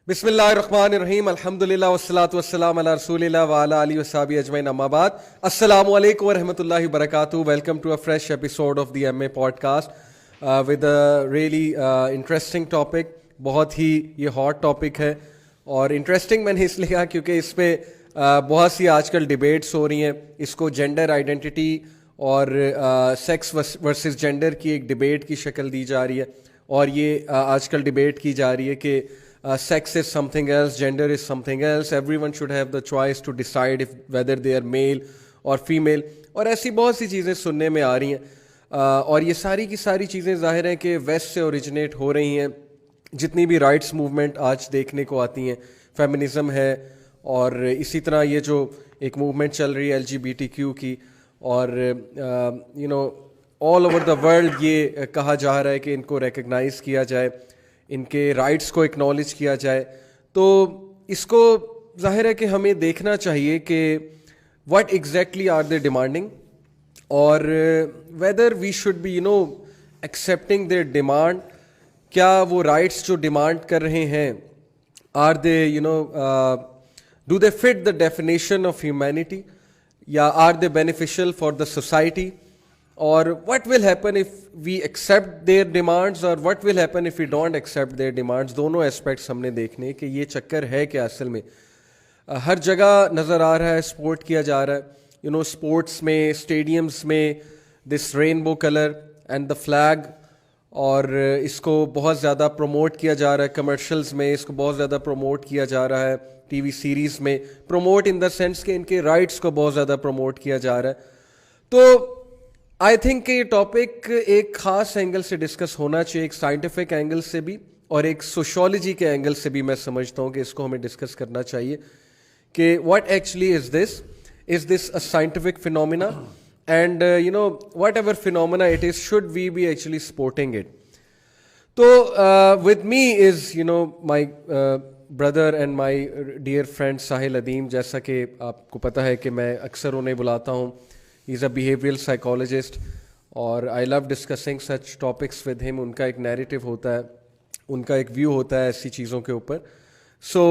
بسم اللہ الرحمن الرحیم الحمدللہ والصلاۃ والسلام علی رسول اللہ وعلی آلہ وصحبہ اجمعین اما بعد. السلام علیکم ورحمۃ اللہ وبرکاتہ. Welcome to a fresh episode of the M A podcast with a really interesting topic. بہت ہی یہ ہاٹ ٹاپک ہے اور انٹرسٹنگ میں نے اس لیے کہا کیونکہ اس پہ بہت سی آج کل ڈبیٹس ہو رہی ہیں. اس کو جینڈر آئیڈینٹی اور سیکس ورسز جینڈر کی ایک ڈبیٹ کی شکل دی جا رہی ہے اور یہ آج کل ڈبیٹ کی جا رہی ہے کہ sex is something else, gender is something else, everyone should have the choice to decide if whether they are male or female. اور ایسی بہت سی چیزیں سننے میں آ رہی ہیں اور یہ ساری کی ساری چیزیں ظاہر ہیں کہ ویسٹ سے اوریجنیٹ ہو رہی ہیں. جتنی بھی رائٹس موومنٹ آج دیکھنے کو آتی ہیں, فیمنزم ہے اور اسی طرح یہ جو ایک موومنٹ چل رہی ہے LGBTQ کی, اور آل اوور دا ورلڈ یہ کہا جا رہا ہے کہ ان کو ریکگنائز کیا جائے, ان کے رائٹس کو اکنالج کیا جائے. تو اس کو ظاہر ہے کہ ہمیں دیکھنا چاہیے کہ what exactly are they demanding اور whether we should be accepting their demand. کیا وہ رائٹس جو ڈیمانڈ کر رہے ہیں are they do they fit the definition of humanity یا are they beneficial for the society, اور what will happen if we accept their demands اور what will happen if we don't accept their demands. دونوں aspects ہم نے دیکھنے کہ یہ چکر ہے کہ اصل میں ہر جگہ نظر آ رہا ہے, سپورٹ کیا جا رہا ہے. اسپورٹس میں, اسٹیڈیمس میں this rainbow colour and the flag, اور اس کو بہت زیادہ پروموٹ کیا جا رہا ہے. کمرشلز میں اس کو بہت زیادہ پروموٹ کیا جا رہا ہے, ٹی وی سیریز میں پروموٹ ان دا سینس کہ ان کے رائٹس کو بہت زیادہ پروموٹ کیا جا رہا ہے. تو آئی تھنک کہ یہ ٹاپک ایک خاص اینگل سے ڈسکس ہونا چاہیے, ایک سائنٹیفک اینگل سے بھی اور ایک سوشولوجی کے اینگل سے بھی. میں سمجھتا ہوں کہ اس کو ہمیں ڈسکس کرنا چاہیے کہ what actually is this a scientific phenomena, and whatever phenomena it is should we be actually supporting it. تو with me is my brother and my dear friend Sahil Adeem. جیسا کہ آپ کو پتہ ہے کہ میں اکثر انہیں بلاتا ہوں. ہی از اے بیہیویئرل سائیکالوجسٹ اور I love discussing such topics with him. ان کا ایک نیریٹو ہوتا ہے, ان کا ایک ویو ہوتا ہے ایسی چیزوں کے اوپر. So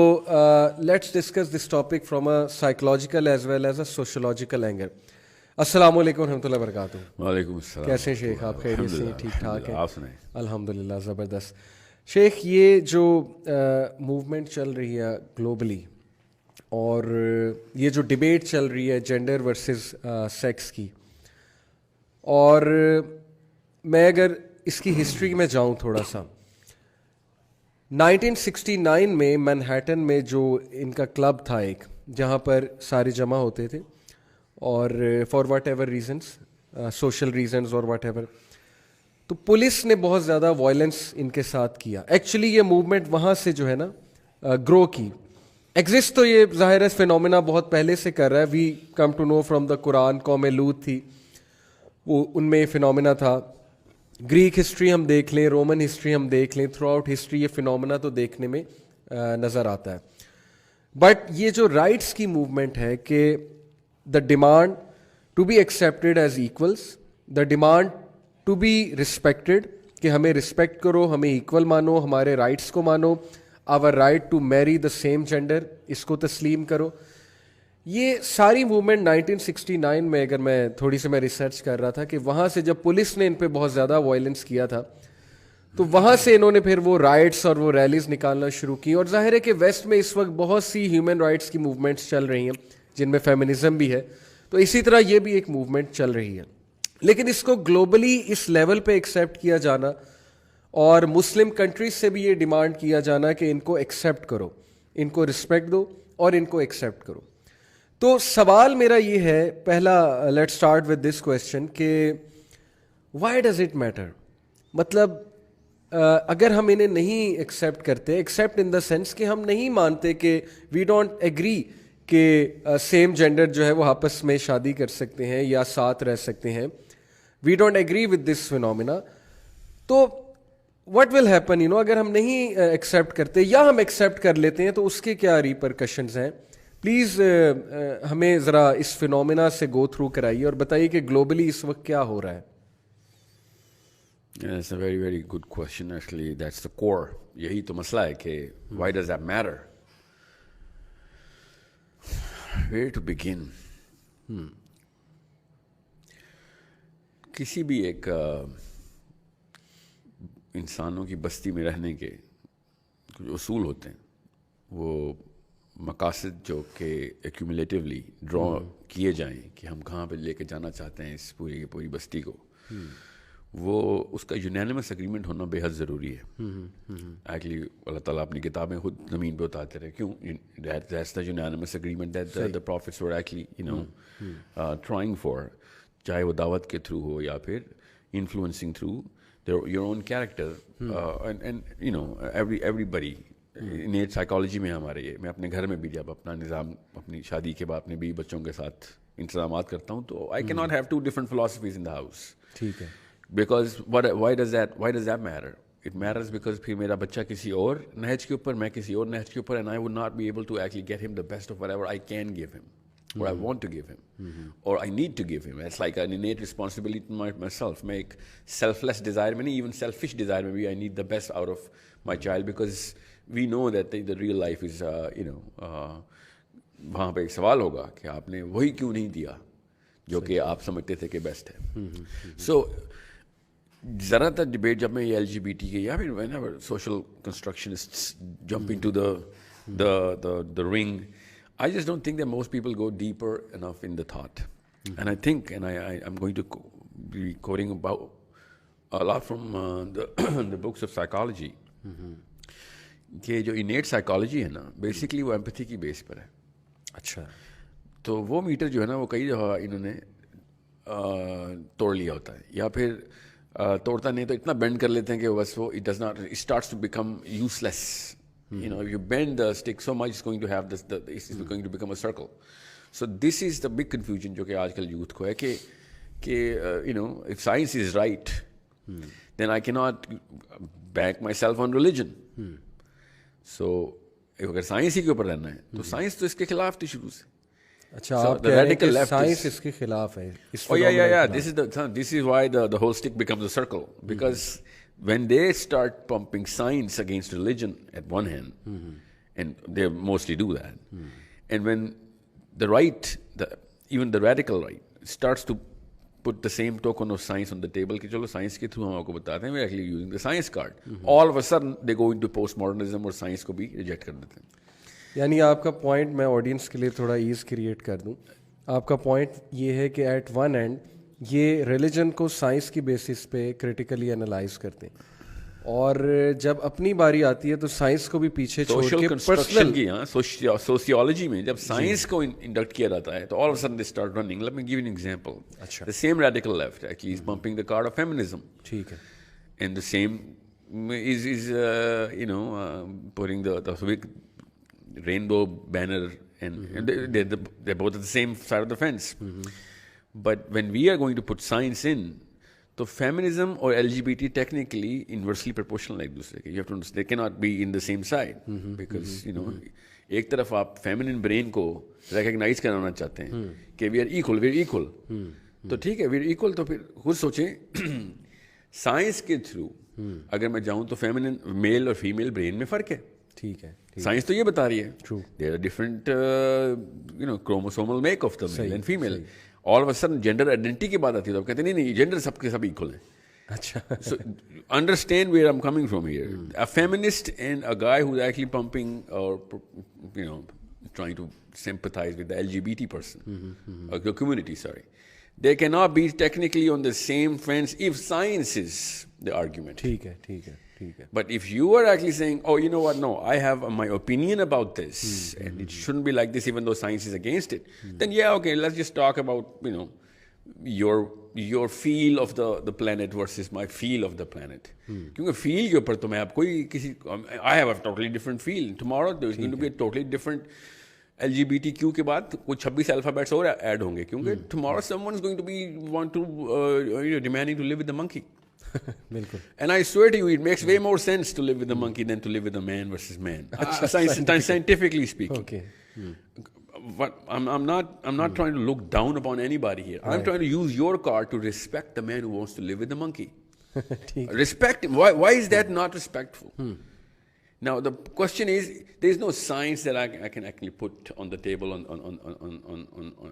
let's discuss this topic from a psychological as well as a sociological angle. السلام علیکم ورحمۃ اللہ وبرکاتہ. وعلیکم السلام. کیسے شیخ آپ؟ خیریت سے؟ ٹھیک ٹھاک ہے, آپ سنائیں. الحمد للہ زبردست. شیخ یہ جو موومنٹ چل رہی ہے گلوبلی اور یہ جو ڈبیٹ چل رہی ہے جینڈر ورسز سیکس کی, اور میں اگر اس کی ہسٹری میں جاؤں تھوڑا سا, 1969 میں مینہٹن میں جو ان کا کلب تھا ایک, جہاں پر سارے جمع ہوتے تھے اور for what ever reasons, social reasons اور واٹ ایور, تو پولیس نے بہت زیادہ وائلنس ان کے ساتھ کیا. ایکچولی یہ موومنٹ وہاں سے جو ہے نا گرو کی. ایگزسٹ تو یہ ظاہر ہے فینومینا بہت پہلے سے کر رہا ہے. وی come to know from the قرآن, قوم لوط تھی وہ, ان میں فینومینا تھا. گریک ہسٹری ہم دیکھ لیں, رومن ہسٹری ہم دیکھ لیں, تھرو آؤٹ ہسٹری یہ فینومینا تو دیکھنے میں نظر آتا ہے. بٹ یہ جو رائٹس کی موومنٹ ہے کہ the demand to be accepted as equals, the demand to be respected, کہ ہمیں رسپیکٹ کرو, ہمیں ایکول مانو, ہمارے رائٹس کو مانو, آور right to marry the same gender, اس کو تسلیم کرو. یہ ساری موومنٹ 1969 میں, اگر میں تھوڑی سی میں ریسرچ کر رہا تھا کہ وہاں سے جب پولیس نے ان پہ بہت زیادہ وائلنس کیا تھا تو وہاں سے انہوں نے پھر وہ رائٹس اور وہ ریلیز نکالنا شروع کی. اور ظاہر ہے کہ ویسٹ میں اس وقت بہت سی ہیومن رائٹس کی موومنٹس چل رہی ہیں جن میں فیمنزم بھی ہے, تو اسی طرح یہ بھی ایک موومنٹ چل رہی ہے. لیکن اس کو گلوبلی اس لیول پہ ایکسیپٹ کیا جانا اور مسلم کنٹریز سے بھی یہ ڈیمانڈ کیا جانا کہ ان کو ایکسیپٹ کرو, ان کو رسپیکٹ دو اور ان کو ایکسیپٹ کرو. تو سوال میرا یہ ہے, پہلا let start with this question کہ وائی ڈز اٹ میٹر. مطلب اگر ہم انہیں نہیں ایکسیپٹ کرتے, ایکسیپٹ ان دا سینس کہ ہم نہیں مانتے کہ وی ڈونٹ ایگری کہ سیم جینڈر جو ہے وہ آپس میں شادی کر سکتے ہیں یا ساتھ رہ سکتے ہیں, we don't agree with this phenomena, تو what will happen اگر ہم نہیں ایکسیپٹ کرتے یا ہم ایکسیپٹ کر لیتے ہیں تو اس کے کیا ریپرکشنز ہیں. پلیز ہمیں ذرا اس فینومینا سے گو تھرو کرائیے اور بتائیے کہ گلوبلی اس وقت کیا ہو رہا ہے. That's a very, very good question. Actually, that's the core. یہی تو مسئلہ ہے کہ why does that matter? Where to begin? کسی بھی ایک انسانوں کی بستی میں رہنے کے کچھ اصول ہوتے ہیں. وہ مقاصد جو کہ ایکیومولیٹیولی ڈرا کیے جائیں کہ ہم کہاں پہ لے کے جانا چاہتے ہیں اس پوری کی پوری بستی کو, وہ اس کا یونینیمس اگریمنٹ ہونا بے حد ضروری ہے. ایکچولی اللہ تعالیٰ اپنی کتابیں خود زمین پہ بتاتے رہے کیوں that's the unanimous agreement that the prophets were actually trying for, چاہے وہ دعوت کے تھرو ہو یا پھر influencing through your own character and everybody. Net psychology میں ہمارے یہ میں اپنے گھر میں بھی جب اپنا نظام اپنی شادی کے بعد اپنے بیوی بچوں کے ساتھ انتظامات کرتا ہوں تو I can not have two different philosophies in the house. ٹھیک ہے. Because why does that matter? It matters because پھر میرا بچہ کسی اور نہج کے اوپر, میں کسی اور نہج کے اوپر, and I would not be able to actually get him the best of whatever I can give him or I want to give him, or I need to give him. It's like an innate responsibility to myself. میں ایک selfless desire میں نہیں, even selfish desire میں بھی I need the best out of my child, because we know that the real life is وہاں پہ ایک سوال ہوگا کہ آپ نے وہی کیوں نہیں دیا جو کہ آپ سمجھتے تھے کہ بیسٹ ہے. سو ذرا تر ڈبیٹ جب میں یہ LGBT کے یا پھر whenever social constructionists jump into the ring, I just don't think that most people go deeper enough in the thought. And I think, and I'm going to be quoting about a lot from the books of psychology, کہ جو innate psychology ہے نا basically وہ empathy کی بیس پر ہے. اچھا. تو وہ میٹر جو ہے نا وہ کئی دفعہ انہوں نے توڑ لیا ہوتا ہے, یا پھر توڑتا نہیں تو اتنا بینڈ کر لیتے ہیں کہ بس وہ it starts to become useless. If you bend the stick so much, it's going to have it's going to become a circle. So this is the big confusion جو کہ آج کل یوتھ کو ہے کہ if science is right, then I cannot back myself on religion. So اگر science ہی کے اوپر رہنا ہے تو سائنس تو اس کے خلاف تھی شروع سے. اچھا, آپ کہہ رہے ہیں کہ سائنس اس کے خلاف ہے. This is why the whole stick becomes a circle, because when they start pumping science against religion at one hand, and they mostly do that, and when the right, even the radical right, starts to put the same token of science on the table کہ چلو science کے through ہم آپ کو بتاتے ہیں, we're actually using the science card, all of a sudden they go into postmodernism اور science کو بھی ریجیکٹ کر دیتے ہیں. یعنی آپ کا پوائنٹ, میں آڈینس کے لیے تھوڑا ایز کریٹ کر دوں, آپ کا پوائنٹ یہ ہے کہ ایٹ ون اینڈ یہ ریلیجن کو سائنس کی بیسس پہ کریٹیکلی انالائز کرتے ہیں, اور جب اپنی باری آتی ہے تو سائنس کو بھی پیچھے چھوڑ کے پرسنل کی سوشیولوجی میں جب سائنس کو انڈکٹ کیا جاتا ہے تو all of a sudden they start running. Let me give you an example. The same radical left actually is pumping the card of feminism. ٹھیک ہے. And the same is putting the rainbow banner, and they're both at the same side of the fence. But when we are going to put science in, تو feminism اور LGBT technically inversely proportional ایک دوسرے کے. You have to understand, they can not be in the same side, because ایک طرف آپ feminine brain کو recognise کرانا چاہتے ہیں کہ وی آر ایکول, تو ٹھیک ہے وی آر ایکول, تو پھر خود سوچیں سائنس کے تھرو اگر میں جاؤں تو فیمنن میل اور فیمیل برین میں فرق ہے. ٹھیک ہے, سائنس تو یہ بتا رہی ہے there are different chromosomal make of the male and female. All of a sudden gender identity کی بات آتی ہے تو آپ کہتے ہیں نہیں جینڈر سب کے سب ایکول ہیں. اچھا, so understand where I'm coming from here. A feminist and a guy who's actually pumping or trying to sympathize with the LGBT person, the community, sorry, they cannot be technically on the same fence if science is the argument. ٹھیک ہے, ٹھیک ہے, ٹھیک ہے. But if you are actually saying, oh, you know what, no, I have my opinion about this, and it shouldn't be like this even though science is against it, then yeah, okay, let's just talk about your feel of the planet versus my feel of the planet. کیونکہ فیل کے اوپر تو میں آپ کوئی کسی I have a totally different feel. Tomorrow there is going to be a totally different LGBTQ کے بعد کچھ 26 الفابیٹس اور ایڈ ہوں گے, کیونکہ tomorrow someone is going to be want to demanding to live with the monkey. بالکل. And I swear to you, it makes way more sense to live with the monkey than to live with a man versus man. Scientifically speaking. Okay. But I'm not trying to look down upon anybody here. I'm trying to use your card to respect the man who wants to live with the monkey. Respect him. Why is that not respectful? Now the question is, there is no science that I can actually put on the table on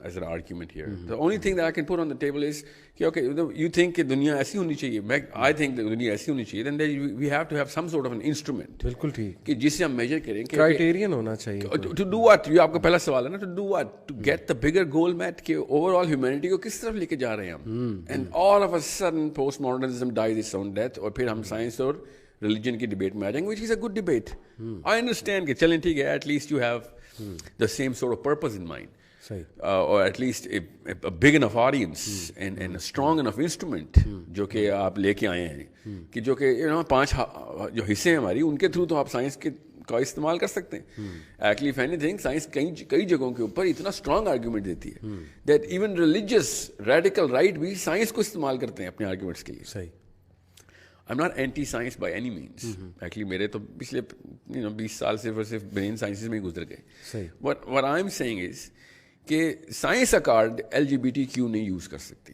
as an argument here. The only thing that I can put on the table is, okay, you think کہ دنیا ایسی ہونی چاہیے, I think دنیا ایسی ہونی چاہیے, then we have to have some sort of an instrument. بالکل ٹھیک. کہ جس سے ہم میجر کریں. کرائٹیرین ہونا چاہیے. To do what? یہ آپ کا پہلا سوال ہے نا. To do what? To get the bigger goal met کہ overall humanity کو کس طرف لے کے جا رہے ہیں ہم. And all of a sudden postmodernism dies its own death, اور پھر ہم سائنس اور ریلیجن کی ڈبیٹ میں آ جائیں گے, which is a good debate. I understand کہ چلیں ٹھیک ہے, at least you have the same sort of purpose in mind. Or at least a big enough audience and a strong enough instrument جو کہ آپ لے کے آئے ہیں, کہ جو کہ 5 جو حصے ہیں ہماری, ان کے تھرو تو آپ سائنس کے کا استعمال کر سکتے ہیں. ایکچولی if anything سائنس کئی جگہوں کے اوپر اتنا اسٹرانگ آرگیومنٹ دیتی ہے that even religious radical right بھی سائنس کو استعمال کرتے ہیں اپنے آرگیومنٹس کے لیے. صحیح. I'm not anti-science by any means. Actually میرے تو پچھلے 20 سال صرف برین سائنسز میں ہی گزر گئے. What I'm saying is کہ سائنس کا کارڈ LGBTQ نہیں یوز کر سکتی.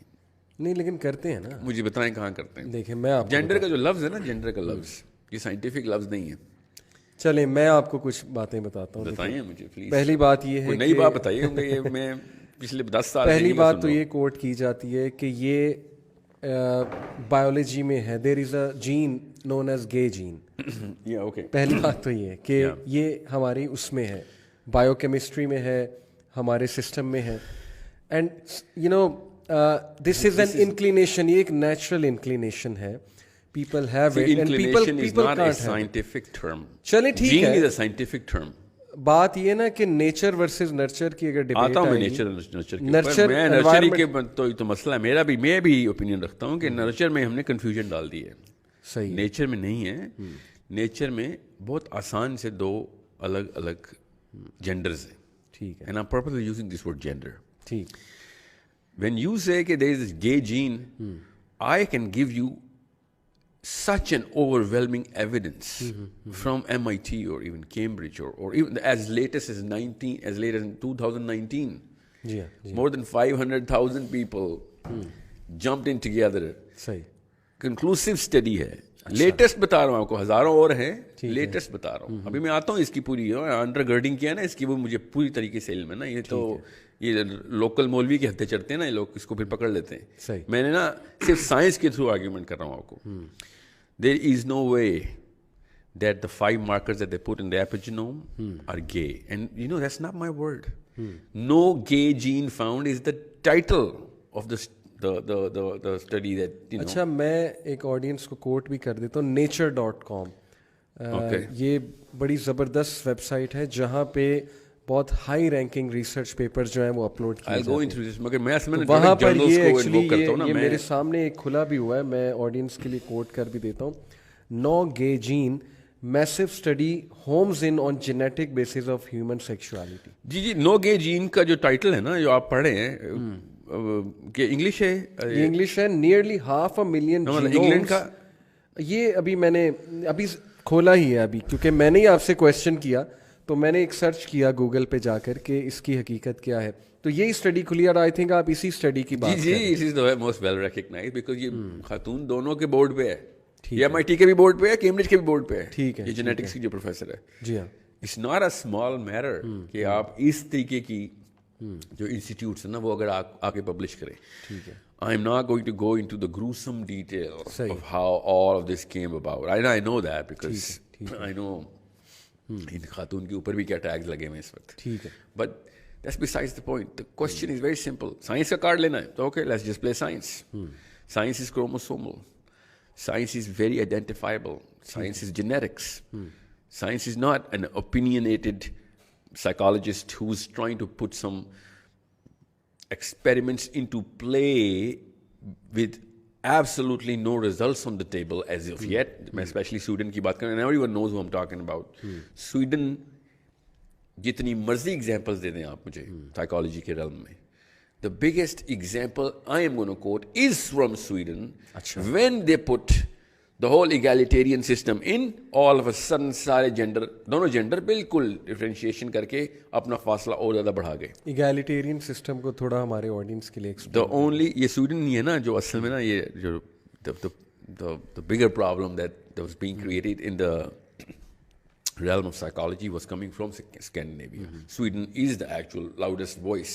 نہیں, لیکن کرتے ہیں نا. مجھے بتائیں کہاں کرتے ہیں. دیکھیں میں آپ جینڈر کا جو لفظ ہے نا, جینڈر کا لفظ یہ سائنٹیفک لفظ نہیں ہے. چلیں میں آپ کو کچھ باتیں بتاتا ہوں. بتائیے مجھے پلیز. پہلی بات یہ ہے, نئی بات بتائیے, کیونکہ یہ میں پچھلے 10 سال پہلی بات تو یہ کوٹ کی جاتی ہے کہ یہ بایولوجی میں ہے, دیر از اے جین نون ایز گے جین. پہلی بات تو یہ ہے کہ یہ ہماری اس میں ہے, بایو کیمسٹری میں ہے, ہمارے سسٹم میں ہے. And this is an inclination, یہ ایک نیچرل انکلینیشن ہے. People have it and people can't have scientific term. چلیں ٹھیک ہے, gene is a scientific term. بات یہ نا کہ نیچر ورسز نرچر کی اگر ڈیبیٹ آتا ہوں میں نرچر کے تو مسئلہ ہے میں بھی اوپینین رکھتا ہوں کہ نرچر میں ہم نے کنفیوژن ڈال دی ہے. صحیح. نیچر میں نہیں ہے. نیچر میں بہت آسان سے 2 الگ الگ جینڈرز ہیں. ٹھیک ہے. and I'm purposely using this word gender. ٹھیک. when you say کہ there is this gay gene, I can give you such an overwhelming evidence from MIT or even Cambridge or even as late as 2019. More than 500,000 people jumped in together. صحیح. Conclusive study ہے. Latest بتا رہا ہوں آپ کو, ہزاروں اور ہیں, لیٹسٹ بتا رہا ہوں. ابھی میں آتا ہوں اس کی پوری انڈر گرڈنگ کیا نا اس کی, وہ مجھے پوری طریقے سے علم ہے نا. یہ تو یہ لوکل مولوی کے ہتھے چڑھتے ہیں نا, یہ لوگ اس کو پھر پکڑ لیتے ہیں. میں نے نا صرف سائنس کے تھرو آرگیومنٹ کر رہا ہوں آپ کو. There is no way that the 5 markers that they put in the epigenome are gay. And that's not my word. No gay gene found is the title of the study that اچھا میں ایک audience کو کوٹ بھی کر دیتا ہوں, nature.com. یہ بڑی زبردست ویب سائٹ ہے جہاں پہ بہت ہائی رینکنگ ریسرچ پیپر جو ہیں وہ اپلوڈ کیے جاتے ہیں. وہاں پر یہ ایکچولی یہ میرے سامنے ایک کھلا بھی ہوا ہے, میں آڈینس کے لیے کوٹ کر بھی دیتا ہوں. No gay gene massive study homes in on genetic basis of human sexuality. جی نو گے جین کا جو ٹائٹل ہے نا جو آپ پڑھ رہے ہیں کہ انگلش ہے, یہ انگلش ہے. نیئرلی 500,000 انگلینڈ کا. یہ ابھی میں نے ابھی کھولا ہی ہے ابھی, کیونکہ میں نے ہی آپ سے کویشچن کیا تو میں نے ایک سرچ کیا گوگل پہ جا کر کہ اس کی حقیقت کیا ہے, تو یہی اسٹڈی کھلی اور آئی تھنک آپ اسی اسٹڈی کی بات. جی it is the most well recognized because یہ خاتون دونوں کے بورڈ پہ ہے, یہ MIT کے بھی بورڈ پہ ہے, کیمبرج کے بھی بورڈ پہ ہے. ٹھیک ہے. یہ جینیٹکس کی جو پروفیسر ہے. جی ہاں. It's not a small matter کہ آپ اس طریقے کی جو انسٹیٹیوٹس ہیں نا وہ اگر آ کے پبلش کریں. ٹھیک ہے. I am not going to go into the gruesome details of how all of this came about. I know that because I know ان خاتون کے اوپر بھی کیا ٹیگز لگے ہوئے اس وقت. ٹھیک ہے. But that's besides the point. The question is very simple. Science کا کارڈ لینا ہے تو okay let's just play science. Science is chromosomal. Science is very identifiable. Science is genetics. Science is not an opinionated psychologist who's trying to put some experiments into play with absolutely no results on the table as of yet. میں especially Sweden کی بات کروں, and everyone knows who I'm talking about. Sweden جتنی مرضی examples دے دیں آپ مجھے psychology کے realm میں, the biggest example I am going to quote is from Sweden. When they put the whole egalitarian system in, all of a sudden سارے gender, دونوں gender بالکل ڈفرینشیشن کر کے اپنا فاصلہ اور زیادہ بڑھا گئے. ایگالیٹیرین سسٹم کو تھوڑا ہمارے آڈینس کے لیے the only یہ سویڈن نہیں ہے نا جو اصل میں نا یہ جو the bigger problem that was being created in the realm of psychology was coming from Scandinavia. Sweden is the actual loudest voice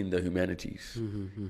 in the humanities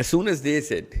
As soon as they said,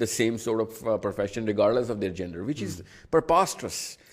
the same sort of profession regardless of their gender, which is preposterous.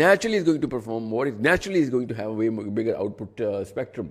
naturally is going to perform more, naturally is going to have a way bigger output spectrum,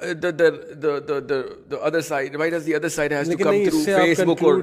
the other side, why does the other side has to come through Facebook or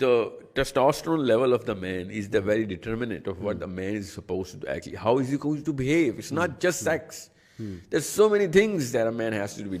the testosterone level of the man is the very determinant of what the man is supposed to actually, how is he going to behave. It's not just sex. There's so many things that a man has to be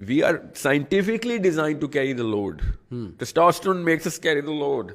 We are scientifically designed to carry the load. Testosterone makes us carry the load.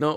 Now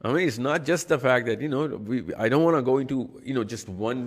I mean, it's not just the fact that, you know, I don't want to go into, you know, just one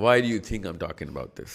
why do you think I'm talking about this?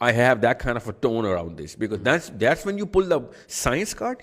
I have that kind of a tone around this, because that's when you pull the science card.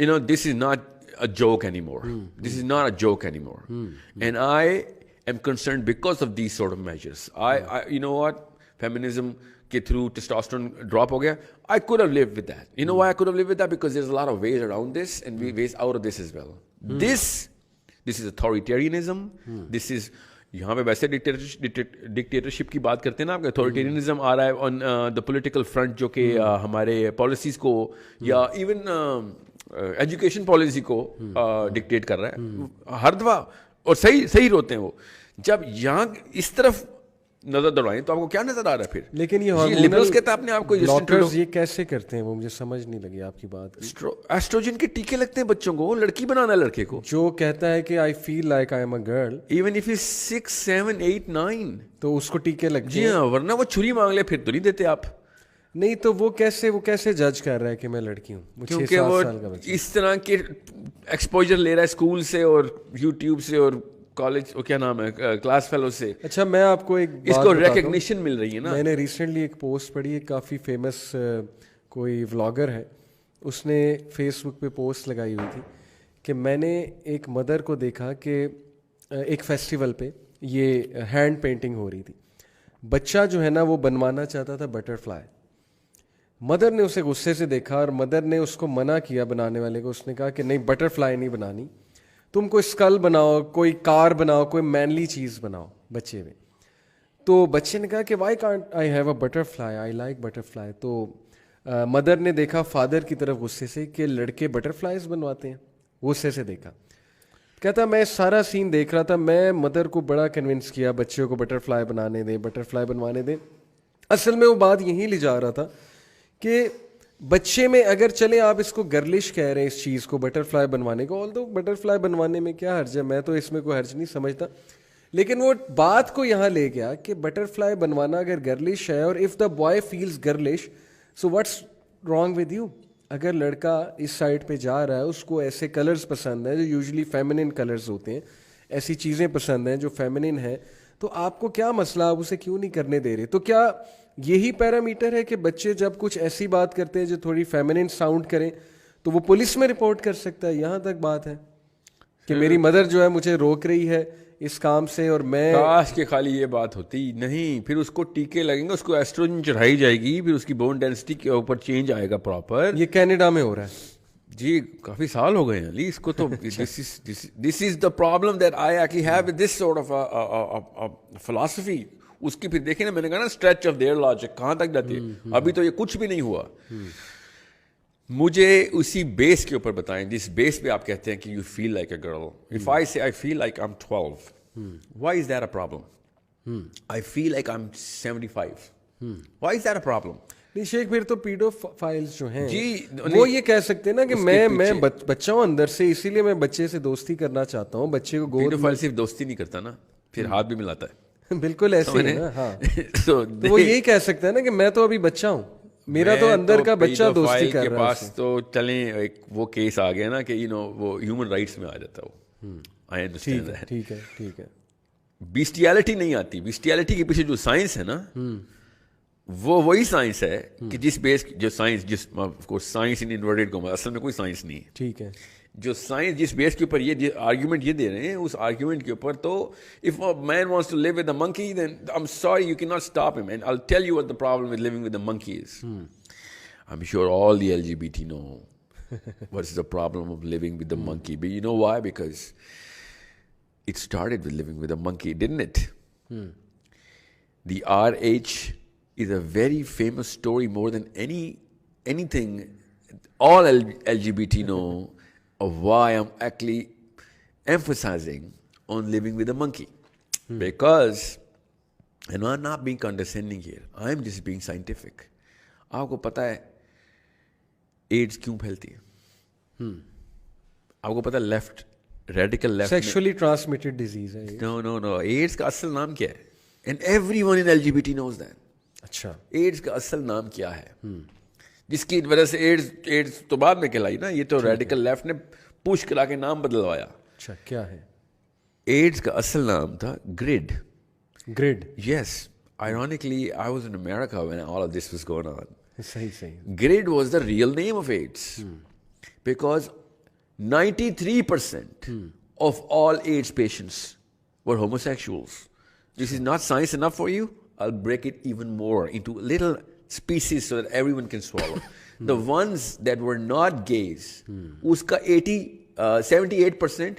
you know, this is not a joke anymore. This is not a joke anymore. And I am concerned because of these sort of measures. I you know what, feminism ke through testosterone drop ho gaya. I could have lived with that. You know why I could have lived with that? Because there's a lot of ways around this and ways out of this as well. This is authoritarianism. This is, یہاں پہ ویسے dictatorship کی بات کرتے ہیں نا, آپ کا اتھارٹیرینزم آ رہا ہے آن دا پولیٹیکل فرنٹ, جو کہ ہمارے پالیسیز کو یا ایون ایجوکیشن پالیسی کو ڈکٹیٹ کر رہا ہے ہر دفعہ, اور صحیح روتے ہیں وہ. جب یہاں اس طرف نظر دوڑائیں تو آپ کو کیا نظر آ رہا ہے پھر؟ لیکن یہ لبرلز کہتے ہیں اپنے آپ کو, یہ کیسے کرتے ہیں وہ مجھے سمجھ نہیں لگی آپ کی بات. ایسٹروجن کے ٹیکے لگتے ہیں بچوں کو, لڑکی بنانا ہے لڑکے کو. جو کہتا ہے کہ I feel like I am a girl even if he 6 7 8 9 تو اس کو ٹیکے لگتے ہیں. جی ہاں, ورنہ وہ چھری مانگ لے پھر تو نہیں دیتے آپ. نہیں تو وہ کیسے جج کر رہا ہے کہ میں لڑکی ہوں؟ کیونکہ وہ اس طرح کے ایکسپوجر لے رہا ہے اسکول سے اور یوٹیوب سے اور کالج, وہ کیا نام ہے, کلاس فیلو سے. اچھا میں آپ کو ایک اس کو ریکگنیشن مل رہی ہے نا. میں نے ریسنٹلی ایک پوسٹ پڑھی ہے, کافی فیمس کوئی ولاگر ہے, اس نے فیس بک پہ پوسٹ لگائی ہوئی تھی کہ میں نے ایک مدر کو دیکھا کہ ایک فیسٹیول پہ یہ ہینڈ پینٹنگ ہو رہی تھی. بچہ جو ہے نا وہ بنوانا چاہتا تھا بٹر فلائی. مدر نے اسے غصے سے دیکھا اور مدر نے اس کو منع کیا بنانے والے کو. اس نے کہا کہ نہیں, بٹر فلائی نہیں بنانی, تم کوئی اسکل بناؤ, کوئی کار بناؤ, کوئی مینلی چیز بناؤ بچے میں. تو بچے نے کہا کہ why can't I have a butter fly, I like butter fly. تو مدر نے دیکھا فادر کی طرف غصے سے کہ لڑکے بٹر فلائز بنواتے ہیں, غصے سے دیکھا. کہتا میں سارا سین دیکھ رہا تھا, میں مدر کو بڑا کنونس کیا بچوں کو بٹر فلائی بنانے دیں, بٹر فلائی بنوانے دیں. اصل میں وہ بات یہیں لے جا رہا تھا کہ بچے میں اگر چلے آپ اس کو گرلش کہہ رہے ہیں اس چیز کو بٹر فلائی بنوانے کو, آل دو بٹر فلائی بنوانے میں کیا حرج ہے, میں تو اس میں کوئی حرج نہیں سمجھتا. لیکن وہ بات کو یہاں لے گیا کہ بٹر فلائی بنوانا اگر گرلش ہے, اور if the boy feels girlish so what's wrong with you. اگر لڑکا اس سائڈ پہ جا رہا ہے, اس کو ایسے کلرز پسند ہیں جو یوزلی فیمنن کلرز ہوتے ہیں, ایسی چیزیں پسند ہیں جو فیمنن ہیں, تو آپ کو کیا مسئلہ, آپ اسے کیوں نہیں کرنے دے رہے؟ تو کیا یہی پیرامیٹر ہے کہ بچے جب کچھ ایسی بات کرتے ہیں جو تھوڑی فیمنن ساؤنڈ کریں تو وہ پولیس میں رپورٹ کر سکتا ہے؟ یہاں تک بات ہے کہ میری مدر جو ہے مجھے روک رہی ہے اس کام سے, اور میں کاش کہ خالی یہ بات ہوتی. نہیں, پھر اس کو ٹیکے لگیں گے, اس کو ایسٹروجن چڑھائی جائے گی, پھر اس کی بون ڈینسٹی کے اوپر چینج آئے گا پراپر. یہ کینیڈا میں ہو رہا ہے جی, کافی سال ہو گئے ہیں علی اس کو. تو this is the problem that I actually have with this sort of philosophy. اس کی پھر دیکھیں نا, میں نے کہا نا اسٹریچ آف دیئر لاجک کہاں تک جاتی ہے. ابھی تو یہ کچھ بھی نہیں ہوا. مجھے اسی بیس کے اوپر بتائیں, جس بیس پہ آپ کہتے ہیں کہ you feel like a girl. If I say I feel like I am 12, why is that a problem? I feel like I am 75, why is that a problem? نہیں شیخ, پھر تو پیڈو فائلز جو ہیں جی وہ یہ کہہ سکتے ہیں نا کہ میں بچہ ہوں اندر سے, اسی لیے میں بچے سے دوستی کرنا چاہتا ہوں. بچے کو پیڈو فائل صرف دوستی نہیں کرتا نا, پھر ہاتھ بھی ملاتا ہے. بالکل ایسے ہی نا. ہاں, تو وہ یہی کہہ سکتا ہے نا کہ میں تو ابھی بچہ ہوں, میرا تو اندر کا بچہ دوستی کر رہا ہے. پاس تو چلیں ایک وہ کیس آ گیا نا کہ وہ ہیومن رائٹس میں آ جاتا ہے وہ. I understand that. ٹھیک ہے. بیسٹیالٹی نہیں آتی. بیسٹیالٹی کے پیچھے جو سائنس ہے نا, وہ وہی سائنس ہے کہ جس بیس جو سائنس, جس سائنس ان انورٹڈ کو اصل میں کوئی سائنس نہیں ہے. ٹھیک ہے. جو سائنس جس بیس کے اوپر یہ آرگیومنٹ یہ دے رہے ہیں, اس آرگیومنٹ کے اوپر تو if a man wants to live with a monkey, then I'm sorry, you cannot stop him. And I'll tell you what the problem with living with the monkey is. I'm sure all the LGBT know what's the problem of living with the monkey. But you know why? Because it started with living with a monkey, didn't it? The RH is a very famous story, more than anything all LGBT know of why I'm actually emphasizing on living with a monkey. Because, and I'm not being condescending here, I'm just being scientific. آپ کو پتہ ہے AIDS کیوں پھیلتی ہے؟ آپ کو پتہ ہے left radical left sexually transmitted disease ہے. نو ایڈز کا اصل نام کیا ہے؟ And every one in LGBT knows that. اچھا, ایڈز کا اصل نام کیا ہے؟ جس کی وجہ سے ایڈز تو بعد میں کہلائی نا, یہ تو ریڈیکل لیفٹ نے پوش کرا کے نام بدلوایا. اچھا, کیا ہے؟ ایڈز کا اصل نام تھا grade. Yes. Ironically, I was in America when all of this was going on. صحیح. GRID was the real name of AIDS. Because 93% of all AIDS patients were homosexuals. This is not science enough for you? I'll break it even more into little species so that everyone can swallow. The ones that were not gays, uska 78%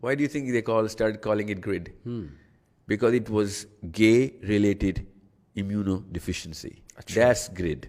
Why do you think they started calling it GRID? Because it was gay-related immunodeficiency. That's GRID.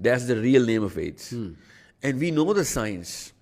That's the real name of AIDS. And we know the science.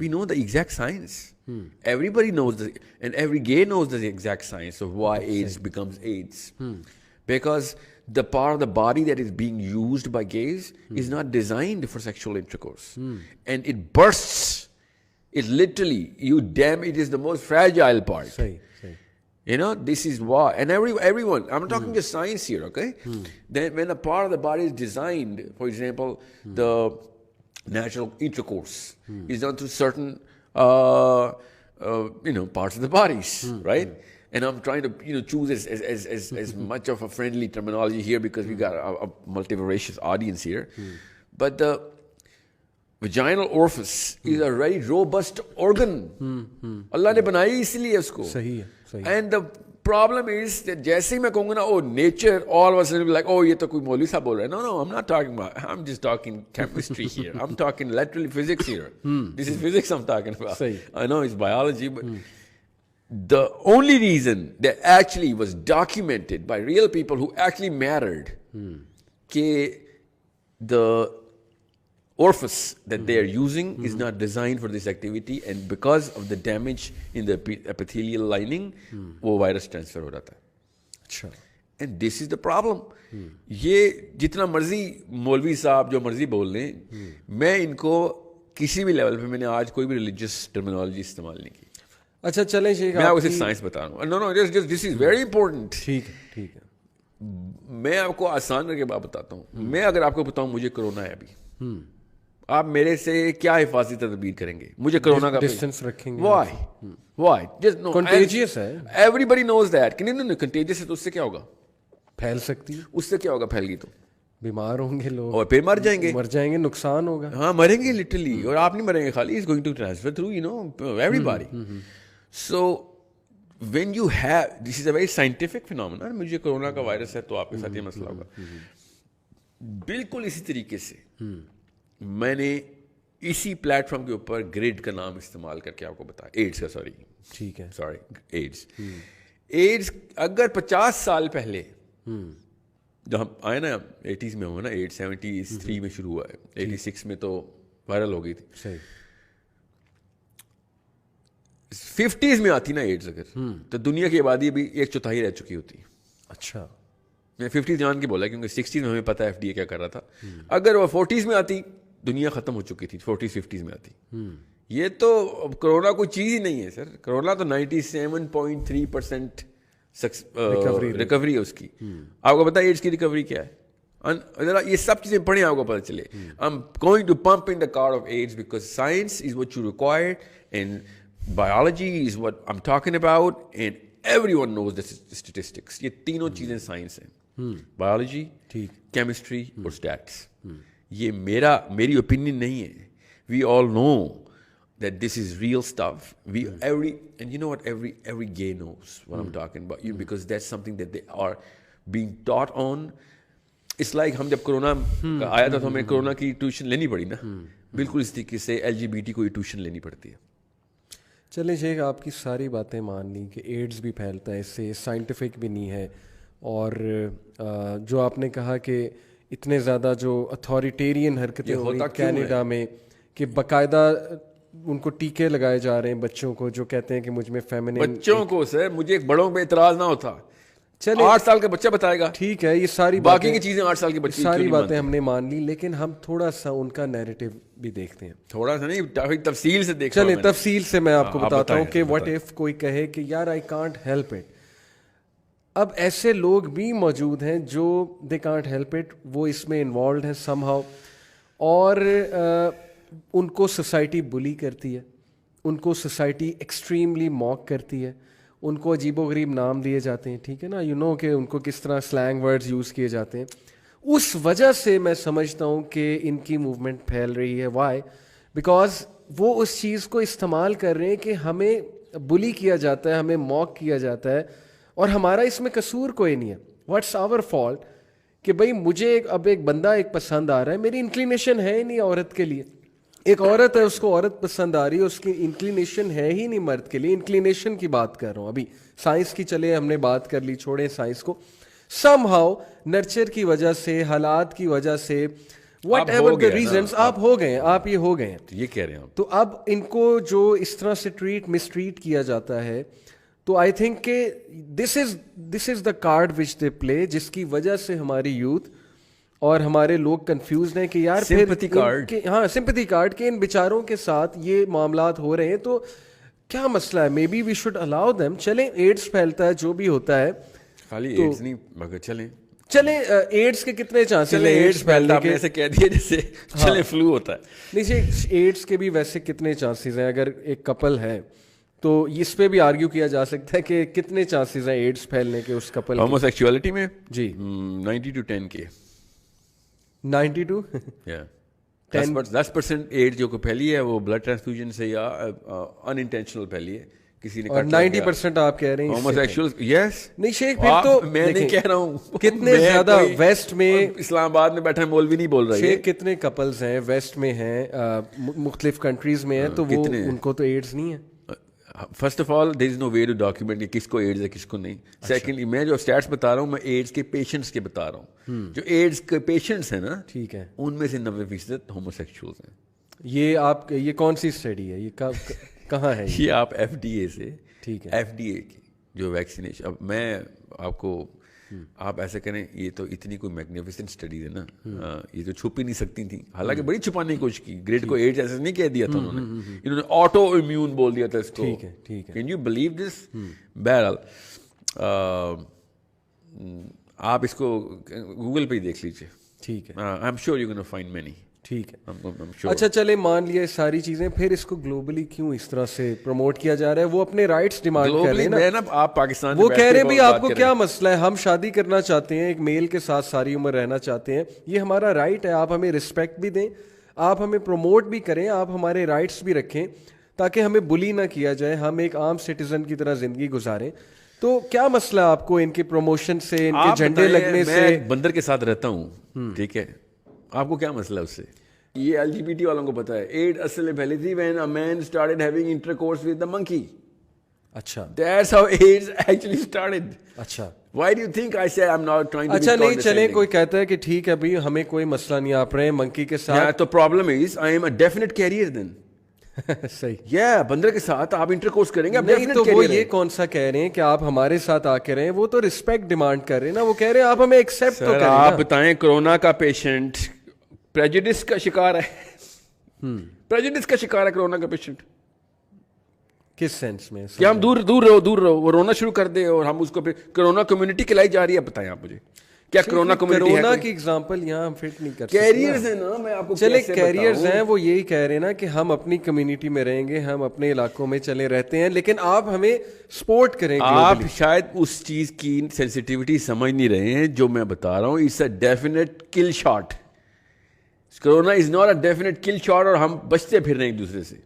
We know the exact science. Everybody knows and every gay knows the exact science of why AIDS becomes AIDS. Because the part of the body that is being used by gays is not designed for sexual intercourse. And it bursts. It literally, it is the most fragile part. Sahi. You know, this is why. And everyone, I'm talking just science here, okay? Then when a part of the body is designed, for example, the natural intercourse is done through certain, parts of the bodies, right? And I'm trying to, choose as much of a friendly terminology here because we got a multivarious audience here. But the vaginal orifice is a very robust organ. Allah ne banayi isliye usko. Sahi hai. And the problem is that جیسے ہی میں کہوں گا نا nature all of a sudden like یہ تو کوئی مولوی صاحب بول رہے ہیں. No, I'm not talking about, I'm just talking chemistry here. I'm talking literally physics here. This is physics I'm talking about. I know it's biology, but the only reason that actually was documented by real people who actually mattered کہ the orifice that they are using is not designed for this activity, and because of the damage in the epithelial lining, وہ virus transfer ہو جاتا ہے. اچھا. And this is the problem. یہ جتنا مرضی مولوی صاحب جو مرضی بول لیں, میں ان کو کسی بھی لیول پہ میں نے آج کوئی بھی ریلیجیس ٹرمینالوجی استعمال نہیں کی. اچھا چلیں شیخ, میں آپ کو صرف سائنس بتا رہا ہوں. No, this is very important. ٹھیک ہے. میں آپ کو آسان کر کے بات بتاتا ہوں. میں اگر آپ کو بتاؤں مجھے کرونا ہے ابھی, آپ میرے سے کیا حفاظتی تدبیر کریں گے؟ مجھے کرونا کا ڈسٹینس رکھیں گے. Why? Just no. Contagious ہے. Everybody knows that. No, contagious ہے تو اس سے کیا ہوگا؟ پھیل سکتی ہے. اس سے کیا ہوگا پھیل گئی تو؟ بیمار ہوں گے لوگ اور پھر مر جائیں گے, نقصان ہوگا. ہاں مریں گے لٹرلی. اور آپ نہیں مریں گے خالی, it's going to transfer through, everybody. So when you have, this is a very scientific phenomenon. مجھے کرونا کا وائرس ہے تو آپ کے ساتھ یہ مسئلہ ہوگا. بالکل اسی طریقے سے میں نے اسی پلیٹ فارم کے اوپر گریڈ کا نام استعمال کر کے آپ کو بتایا. ایڈس کا ٹھیک ہے, ایڈس اگر 50 سال پہلے جب ہم آئے نا 80s میں ہوا نا, 73 میں شروع ہوا ہے, 86 میں تو وائرل ہو گئی تھی. صحیح. 50s میں آتی نا ایڈس اگر, تو دنیا کی آبادی ابھی 1/4 رہ چکی ہوتی. اچھا. میں 50s جان کے بولا کیونکہ 60s میں ہمیں پتہ ہے FDA کیا کر رہا تھا. اگر وہ 40s میں آتی دنیا ختم ہو چکی تھی, 40s 50s میں آتی. یہ تو کرونا کوئی چیز ہی نہیں ہے سر. کرونا تو 97.3% ریکوری ہے اس کی. آپ کو پتا ہے ایڈس کی ریکوری کیا ہے؟ ذرا یہ سب چیزیں پڑھیں آپ کو پتہ چلے. I'm going to pump in the card of AIDS because science is what you require and biology is what I'm talking about and everyone knows the statistics. یہ تینوں چیزیں سائنس ہیں, بایولوجی, کیمسٹری اور اسٹیٹس. یہ میری opinion نہیں ہے. We all know that this is real stuff. And you know what, every gay knows what I'm talking about, because that's something that they are being taught on. It's like ہم جب corona آیا تھا تو ہمیں corona کی tuition لینی پڑی نا, بالکل اس طریقے سے LGBT کو ٹیوشن لینی پڑتی ہے. چلیں شیخ, آپ کی ساری باتیں مان لی کہ ایڈز بھی پھیلتا ہے, اس سے سائنٹیفک بھی نہیں ہے, اور جو آپ نے کہا کہ اتنے زیادہ جو اتھارٹیرین حرکتیں ہو رہی کینیڈا میں کہ باقاعدہ ان کو ٹیکے لگائے جا رہے ہیں بچوں کو, جو کہتے ہیں کہ مجھ میں فیمنن. بچوں کو سر, مجھے ایک بڑوں پہ اعتراض نہ ہوتا. چلے 8 سال کا بچہ بتائے گا, ٹھیک ہے, یہ ساری باقی کی چیزیں 8 سال کے بچے ساری باتیں ہم نے مان لی, لیکن ہم تھوڑا سا ان کا نیریٹو بھی دیکھتے ہیں. تھوڑا سا نہیں, تفصیل سے دیکھیں. چلیں تفصیل سے میں آپ کو بتاتا ہوں کہ وٹ ایف کوئی کہے کہ یار آئی کانٹ ہیلپ اٹ. اب ایسے لوگ بھی موجود ہیں جو دے کانٹ ہیلپ اٹ, وہ اس میں انوالوڈ ہیں سم ہاؤ, اور ان کو سوسائٹی بلی کرتی ہے, ان کو سوسائٹی ایکسٹریملی موک کرتی ہے, ان کو عجیب و غریب نام دیے جاتے ہیں, ٹھیک ہے نا, یو نو کہ ان کو کس طرح سلینگ ورڈز یوز کیے جاتے ہیں. اس وجہ سے میں سمجھتا ہوں کہ ان کی موومنٹ پھیل رہی ہے. وائی؟ بیکاز وہ اس چیز کو استعمال کر رہے ہیں کہ ہمیں بلی کیا جاتا ہے, ہمیں موک کیا جاتا ہے, اور ہمارا اس میں قصور کوئی نہیں ہے. واٹس آور فالٹ کہ بھائی مجھے اب ایک بندہ ایک پسند آ رہا ہے, میری انکلینیشن ہے ہی نہیں عورت کے لیے. ایک عورت ہے, اس کو عورت پسند آ رہی ہے, اس کی انکلینیشن ہے ہی نہیں مرد کے لیے. انکلینیشن کی بات کر رہا ہوں ابھی, سائنس کی چلے ہم نے بات کر لی, چھوڑیں سائنس کو. سم ہاؤ نرچر کی وجہ سے, حالات کی وجہ سے, واٹ ایور دا ریزنس, آپ ہو گئے ہیں, آپ یہ ہو گئے ہیں. یہ کہہ رہے ہیں تو اب ان کو جو اس طرح سے مسٹریٹ کیا جاتا ہے, تو آئی تھنک کہ دس از دا کارڈ وچ دے پلے, جس کی وجہ سے ہماری یوتھ اور ہمارے لوگ کنفیوزڈ ہیں کہ یار سمپتھی کارڈ, ہاں سمپتھی کارڈ, کہ ان بیچاروں کے ساتھ یہ معاملات ہو رہے ہیں تو کیا مسئلہ ہے. May be we should allow them. چلیں ایڈس پھیلتا ہے, جو بھی ہوتا ہے, خالی ایڈس نہیں مگر چلیں ایڈس کے کتنے چانسز ہیں ایڈس پھیلنے کے, ایسے کہہ دیا جیسے چلے فلو ہوتا ہے. نہیں جی, ایڈس کے بھی ویسے کتنے چانسز ہیں. اگر ایک کپل ہے تو اس پہ بھی آرگیو کیا جا سکتا ہے کہ کتنے چانسز ہیں ایڈس پھیلنے کے اس کپل. ہومو سیکچولیٹی میں جی 90 to 10 کے 92 10% ایڈ جو پھیلی ہے وہ بلڈ ٹرانسفیوژن سے یا ان انٹینشنل پھیلی ہے, کسی نے. اور 90% آپ کہہ رہے ہیں ہومو سیکشول. یس نہیں شیخ, پھر تو میں نہیں کہہ رہا ہوں کتنے زیادہ ویسٹ میں, اسلام آباد میں بیٹھا مولوی نہیں بول رہا ہے, کتنے کپلز ہیں ویسٹ میں ہیں, مختلف کنٹریز میں ہیں, تو وہ ان کو تو ایڈز نہیں ہے. First of all there is no way to document کہ کس کو ایڈز ہے کس کو نہیں. سیکنڈلی میں جو اسٹیٹس بتا رہا ہوں میں ایڈز کے پیشنٹس کے بتا رہا ہوں. جو ایڈز کے پیشنٹس ہیں نا, ٹھیک ہے, ان میں سے 90% ہومو سیکشولز ہیں. یہ کون سی اسٹڈی ہے, یہ کہاں ہے؟ یہ آپ ایف ڈی اے سے, ٹھیک ہے, ایف ڈی اے کی جو ویکسینیشن. اب میں آپ کو, آپ ایسا کریں, یہ تو اتنی کوئی میگنیفیسنٹ اسٹڈیز ہے نا, یہ تو چھپ ہی نہیں سکتی تھیں, حالانکہ بڑی چھپانے کی کوشش کی. گریڈ کو ایڈز ایسے نہیں کہہ دیا تھا انہوں نے, انہوں نے آٹو امیون بول دیا تھا اس کو. ٹھیک ہے, ٹھیک ہے. Can you believe this? بہرحال آپ اس کو گوگل پہ ہی دیکھ لیجیے. ٹھیک ہے, I am sure you gonna find many. ٹھیک ہے, اچھا چلے مان لیا ساری چیزیں, پھر اس کو گلوبلی کیوں اس طرح سے پروموٹ کیا جا رہا ہے؟ وہ اپنے رائٹس ڈیمانڈ کر رہے ہیں نا. آپ پاکستان, وہ کہہ رہے ہیں بھائی آپ کو کیا مسئلہ ہے, ہم شادی کرنا چاہتے ہیں, ایک میل کے ساتھ ساری عمر رہنا چاہتے ہیں, یہ ہمارا رائٹ ہے, آپ ہمیں رسپیکٹ بھی دیں, آپ ہمیں پروموٹ بھی کریں, آپ ہمارے رائٹس بھی رکھیں تاکہ ہمیں بلی نہ کیا جائے, ہم ایک عام سٹیزن کی طرح زندگی گزاریں. تو کیا مسئلہ آپ کو ان کے پروموشن سے, ان کے جھنڈے لگنے سے؟ میں بندر کے ساتھ رہتا ہوں, ٹھیک ہے, آپ کو کیا مسئلہ اس سے؟ یہ ایل جی بی ٹی والوں کو پتا ہے ایڈ اصل میں پھیلی تھی when a man started having intercourse with the monkey. اچھا, that's how AIDS actually started. اچھا, why do you think I say I'm not trying to? اچھا نہیں چلیں, کوئی کہتا ہے کہ ٹھیک ہے بھائی ہمیں کوئی مسئلہ نہیں, آپ رہے منکی کے ساتھ. تو problem is I am a definite carrier then. صحیح, بندر کے ساتھ آپ انٹرکورس کریں گے. نہیں تو وہ یہ کون سا کہہ رہے ہیں کہ آپ ہمارے ساتھ آ کے رہیں, وہ تو رسپیکٹ ڈیمانڈ کر رہے ہیں نا, وہ کہہ رہے ہیں آپ ہمیں ایکسیپٹ تو کریں. آپ بتائیں کورونا کا پیشنٹ پریجوڈس کا شکار ہے, پریجوڈس کا شکار ہے کورونا کا پیشنٹ. کس سینس میں کہ ہم دور رہو, وہ رونا شروع کر دے اور ہم اس کو پھر کرونا کمیونٹی کھلائی جا رہی ہے. بتائیں آپ مجھے کیا کرونا کمیونٹی ہے؟ کرونا کی ایگزامپل یہاں ہم فٹ نہیں کر سکتے. کیریئرز ہیں نا, میں آپ کو چلے کیریئرز ہیں, وہ یہی کہہ رہے ہیں نا کہ ہم اپنی کمیونٹی میں رہیں گے, ہم اپنے علاقوں میں چلے رہتے ہیں, لیکن آپ ہمیں سپورٹ کریں. آپ شاید اس چیز کی سینسٹیوٹی سمجھ نہیں رہے ہیں جو میں بتا رہا ہوں. It's a definite kill shot. Corona is not a definite kill shot, اور ہم بچتے پھر رہے ہیں ایک دوسرے سے.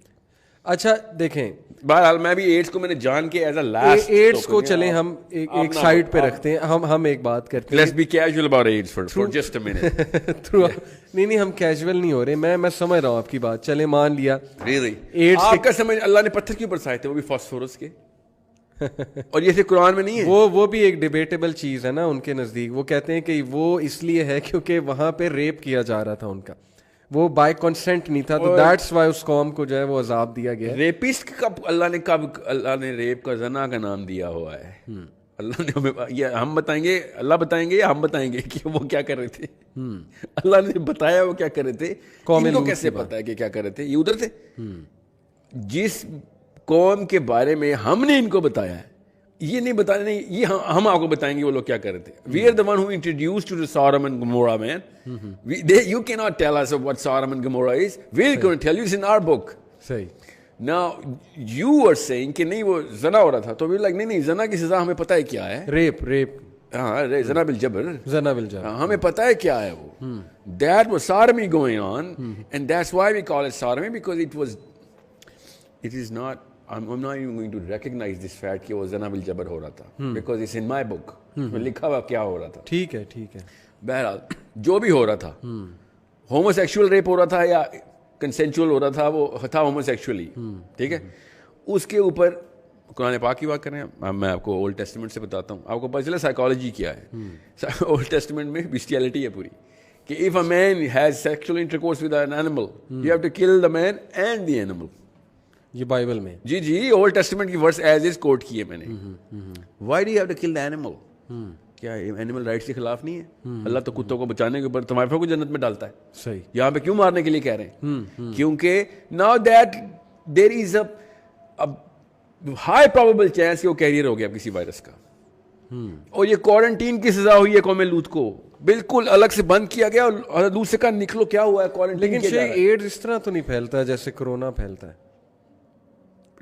اچھا دیکھیں, بہرحال میں بھی ایڈس کو میں نے جان کے ایز اے لاسٹ, ایڈس کو چلیں ہم ایک سائڈ پہ رکھتے ہیں, ہم ایک بات کرتے ہیں. Let's be casual about AIDS for just a minute. نہیں ہم کیجول نہیں ہو رہے, میں سمجھ رہا ہوں آپ کی بات. چلے مان لیا ایڈس آپ کا سمجھ, اللہ نے پتھر کیوں برسائے تھے, وہ بھی فاسفورس کے, اور یہ قرآن میں نہیں ہے. وہ بھی ایک ڈیبیٹیبل چیز ہے نا ان کے نزدیک. وہ کہتے ہیں کہ وہ اس لیے ہے کیونکہ وہاں پہ ریپ کیا جا رہا تھا ان کا, وہ بائی کنسنٹ نہیں تھا, تو دیٹس وائی اس قوم کو جو ہے وہ عذاب دیا گیا. ریپسٹ کب اللہ نے ریپ کا زنا کا نام دیا ہوا ہے؟ اللہ نے ہمیں, یہ ہم بتائیں گے, اللہ بتائیں گے یا ہم بتائیں گے کہ وہ کیا کر رہے تھے؟ اللہ نے بتایا وہ کیا کر رہے تھے. ان کو کیسے پتا ہے کہ کیا کر رہے تھے؟ یہ ادھر تھے. جس قوم کے بارے میں ہم نے ان کو بتایا ہے یہ نہیں بتانے نہیں, یہ ہم آپ کو بتائیں گے وہ لوگ کیا کر رہے تھے. We are the one who introduced to Sodom and Gomorrah, man. You cannot tell us what Sodom and Gomorrah is. We're going to tell you, it's in our book. صحیح. Now you are saying کہ نہیں وہ زنا ہو رہا تھا, تو we're like نہیں زنا کی سزا ہمیں پتہ ہے کیا ہے. ریپ. ہاں زنا بالجبر, ہمیں پتہ ہے کیا ہے وہ. That was sodomy going on, and that's why we call it sodomy, because it is not, I'm not even going to recognize this fact کہ وہ زنا بالجبر ہو رہا تھا, because it's in my book. میں لکھا ہوا کیا ہو رہا تھا. ٹھیک ہے. بہرحال جو بھی ہو رہا تھا, ہومو سیکشول ریپ ہو رہا تھا یا کنسینچول ہو رہا تھا, وہ تھا ہومو سیکشولی. ٹھیک ہے, اس کے اوپر قرآن پاک کی بات کریں. میں آپ کو اولڈ ٹیسٹمنٹ سے بتاتا ہوں, آپ کو پتہ چلا سائیکالوجی کیا ہے. اولڈ ٹیسٹمنٹ میں بیسٹیلٹی ہے پوری, کہ if a man has sexual intercourse with an animal, you have to kill the man and the animal. یہ بائبل میں جی اولڈ ٹیسٹمنٹ کی ورس ایز از کوٹ کیے میں نے. Why do you have to kill the animal? کیا animal rights کے خلاف نہیں ہے؟ اللہ تو کتوں کو بچانے کے اوپر تمہارے کو جنت میں ڈالتا ہے. صحیح. یہاں پہ کیوں مارنے کے لیے کہہ رہے ہیں؟ کیونکہ now that there is a high probable chance کہ وہ کیریئر ہو گیا کسی وائرس کا. اور یہ کوارنٹین کی سزا ہوئی ہے قوم لوط کو, بالکل الگ سے بند کیا گیا, اور دوسرے کا نکلو کیا ہوا ہے کوارنٹین. لیکن ایڈز اس طرح تو نہیں پھیلتا جیسے کرونا پھیلتا ہے.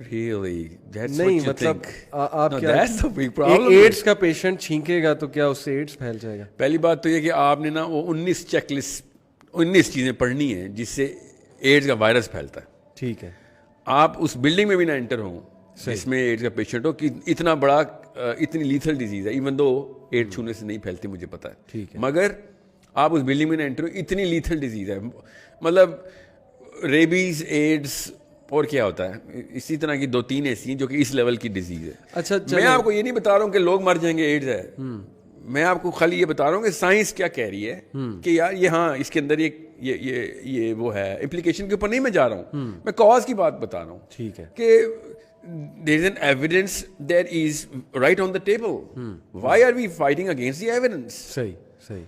Really? نہیں مطلب آپ کیا ایڈز کا پیشنٹ چھینکے گا تو کیا اس سے ایڈز پھیل جائے گا؟ پہلی بات تو یہ کہ آپ نے نا وہ 19 چیک لسٹ 19 چیزیں پڑھنی ہیں جس سے ایڈز کا وائرس پھیلتا ہے. ٹھیک ہے. آپ اس بلڈنگ میں بھی نہ انٹر ہوں جس میں ایڈز کا پیشنٹ ہو, کہ اتنا بڑا اتنی لیتھل ڈیزیز ہے, ایون دو ایڈ چھونے سے نہیں پھیلتی مجھے پتا ہے. ٹھیک ہے. مگر آپ اس بلڈنگ میں نہ انٹر ہو, اتنی لیتھل ڈیزیز ہے. مطلب ریبیز, ایڈز اور کیا ہوتا ہے, اسی طرح کی 2-3 ایسی ہیں جو کہ اس لیول کی ڈیزیز ہے. اچھا میں آپ کو یہ نہیں بتا رہا ہوں کہ لوگ مر جائیں گے ایڈز ہے, میں آپ کو خالی یہ بتا رہا ہوں کہ سائنس کیا کہہ رہی ہے کہ یار یہ ہاں اس کے اندر یہ وہ ہے. امپلیکیشن کے اوپر نہیں میں جا رہا ہوں, میں کاز کی بات بتا رہا ہوں. ٹھیک ہے. کہ there is an evidence that is right on the table. Why are we fighting against the evidence? صحیح.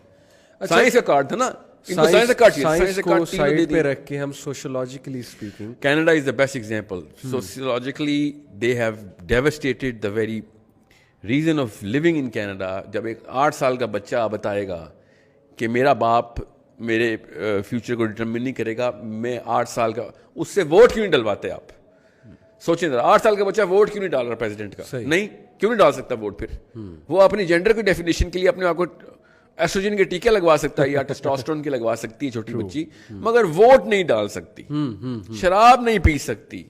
سائنس کا کارڈ تھا نا, سائنس کو سائڈ پہ رکھ کے ہم سوشولوجیکلی speaking, Canada is the best example. Sociologically they have devastated the very reason of living in Canada. جب ایک 8 سال کا بچہ بتائے گا کہ میرا باپ میرے فیوچر کو ڈٹرمن نہیں کرے گا, میں 8 سال کا, اس سے ووٹ کیوں نہیں ڈلواتے آپ؟ سوچیں ذرا, 8 سال کا بچہ ووٹ کیوں نہیں ڈال رہا پریزیڈنٹ کا؟ نہیں, کیوں نہیں ڈال سکتا ووٹ؟ پھر وہ اپنی جینڈر کی ڈیفینیشن کے لیے اپنے آپ کو ایسٹروجن کے ٹیکے لگوا سکتا ہے یا ٹیسٹوسٹرون کے لگوا سکتی ہے چھوٹی بچی, مگر ووٹ نہیں ڈال سکتی, شراب نہیں پی سکتی,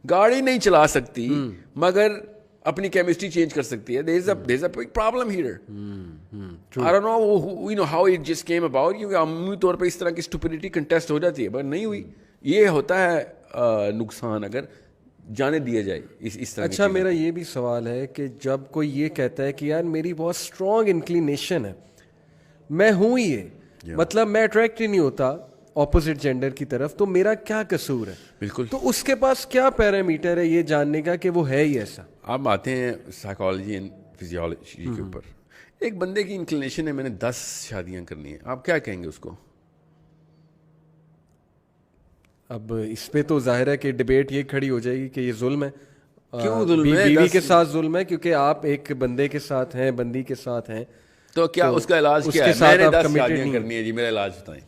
گاڑی نہیں چلا سکتی, مگر اپنی کیمسٹری چینج کر سکتی ہے. there is a big problem here. I don't know how it just came about. کیونکہ عمومی طور پہ اس طرح کی اسٹوپڈیٹی کنٹیسٹ ہو جاتی ہے, پر نہیں ہوئی. یہ ہوتا ہے نقصان اگر جانے دیا جائے اس طرح. اچھا میرا یہ بھی سوال ہے کہ جب کوئی یہ کہتا ہے کہ یار میری بہت اسٹرانگ انکلینیشن ہے, میں ہوں یہ, مطلب میں اٹریکٹ ہی نہیں ہوتا اپوزٹ جینڈر کی طرف, تو میرا کیا قصور ہے؟ بالکل. تو اس کے پاس کیا پیرامیٹر ہے یہ جاننے کا کہ وہ ہے ہی ایسا؟ آپ آتے ہیں سائیکالوجی اینڈ فزیولوجی کے اوپر. ایک بندے کی انکلینیشن ہے میں نے 10 شادیاں کرنی ہیں, آپ کیا کہیں گے اس کو؟ اب اس پہ تو ظاہر ہے کہ ڈبیٹ یہ کھڑی ہو جائے گی کہ یہ ظلم ہے. کیوں ظلم ہے؟ بیوی کے ساتھ ظلم ہے کیونکہ آپ ایک بندے کے ساتھ ہیں, بندی کے ساتھ ہیں, تو کیا اس کا علاج کیا ہے؟ میں نے 10 شادیاں کرنی ہے جی, میرا علاج بتائیں.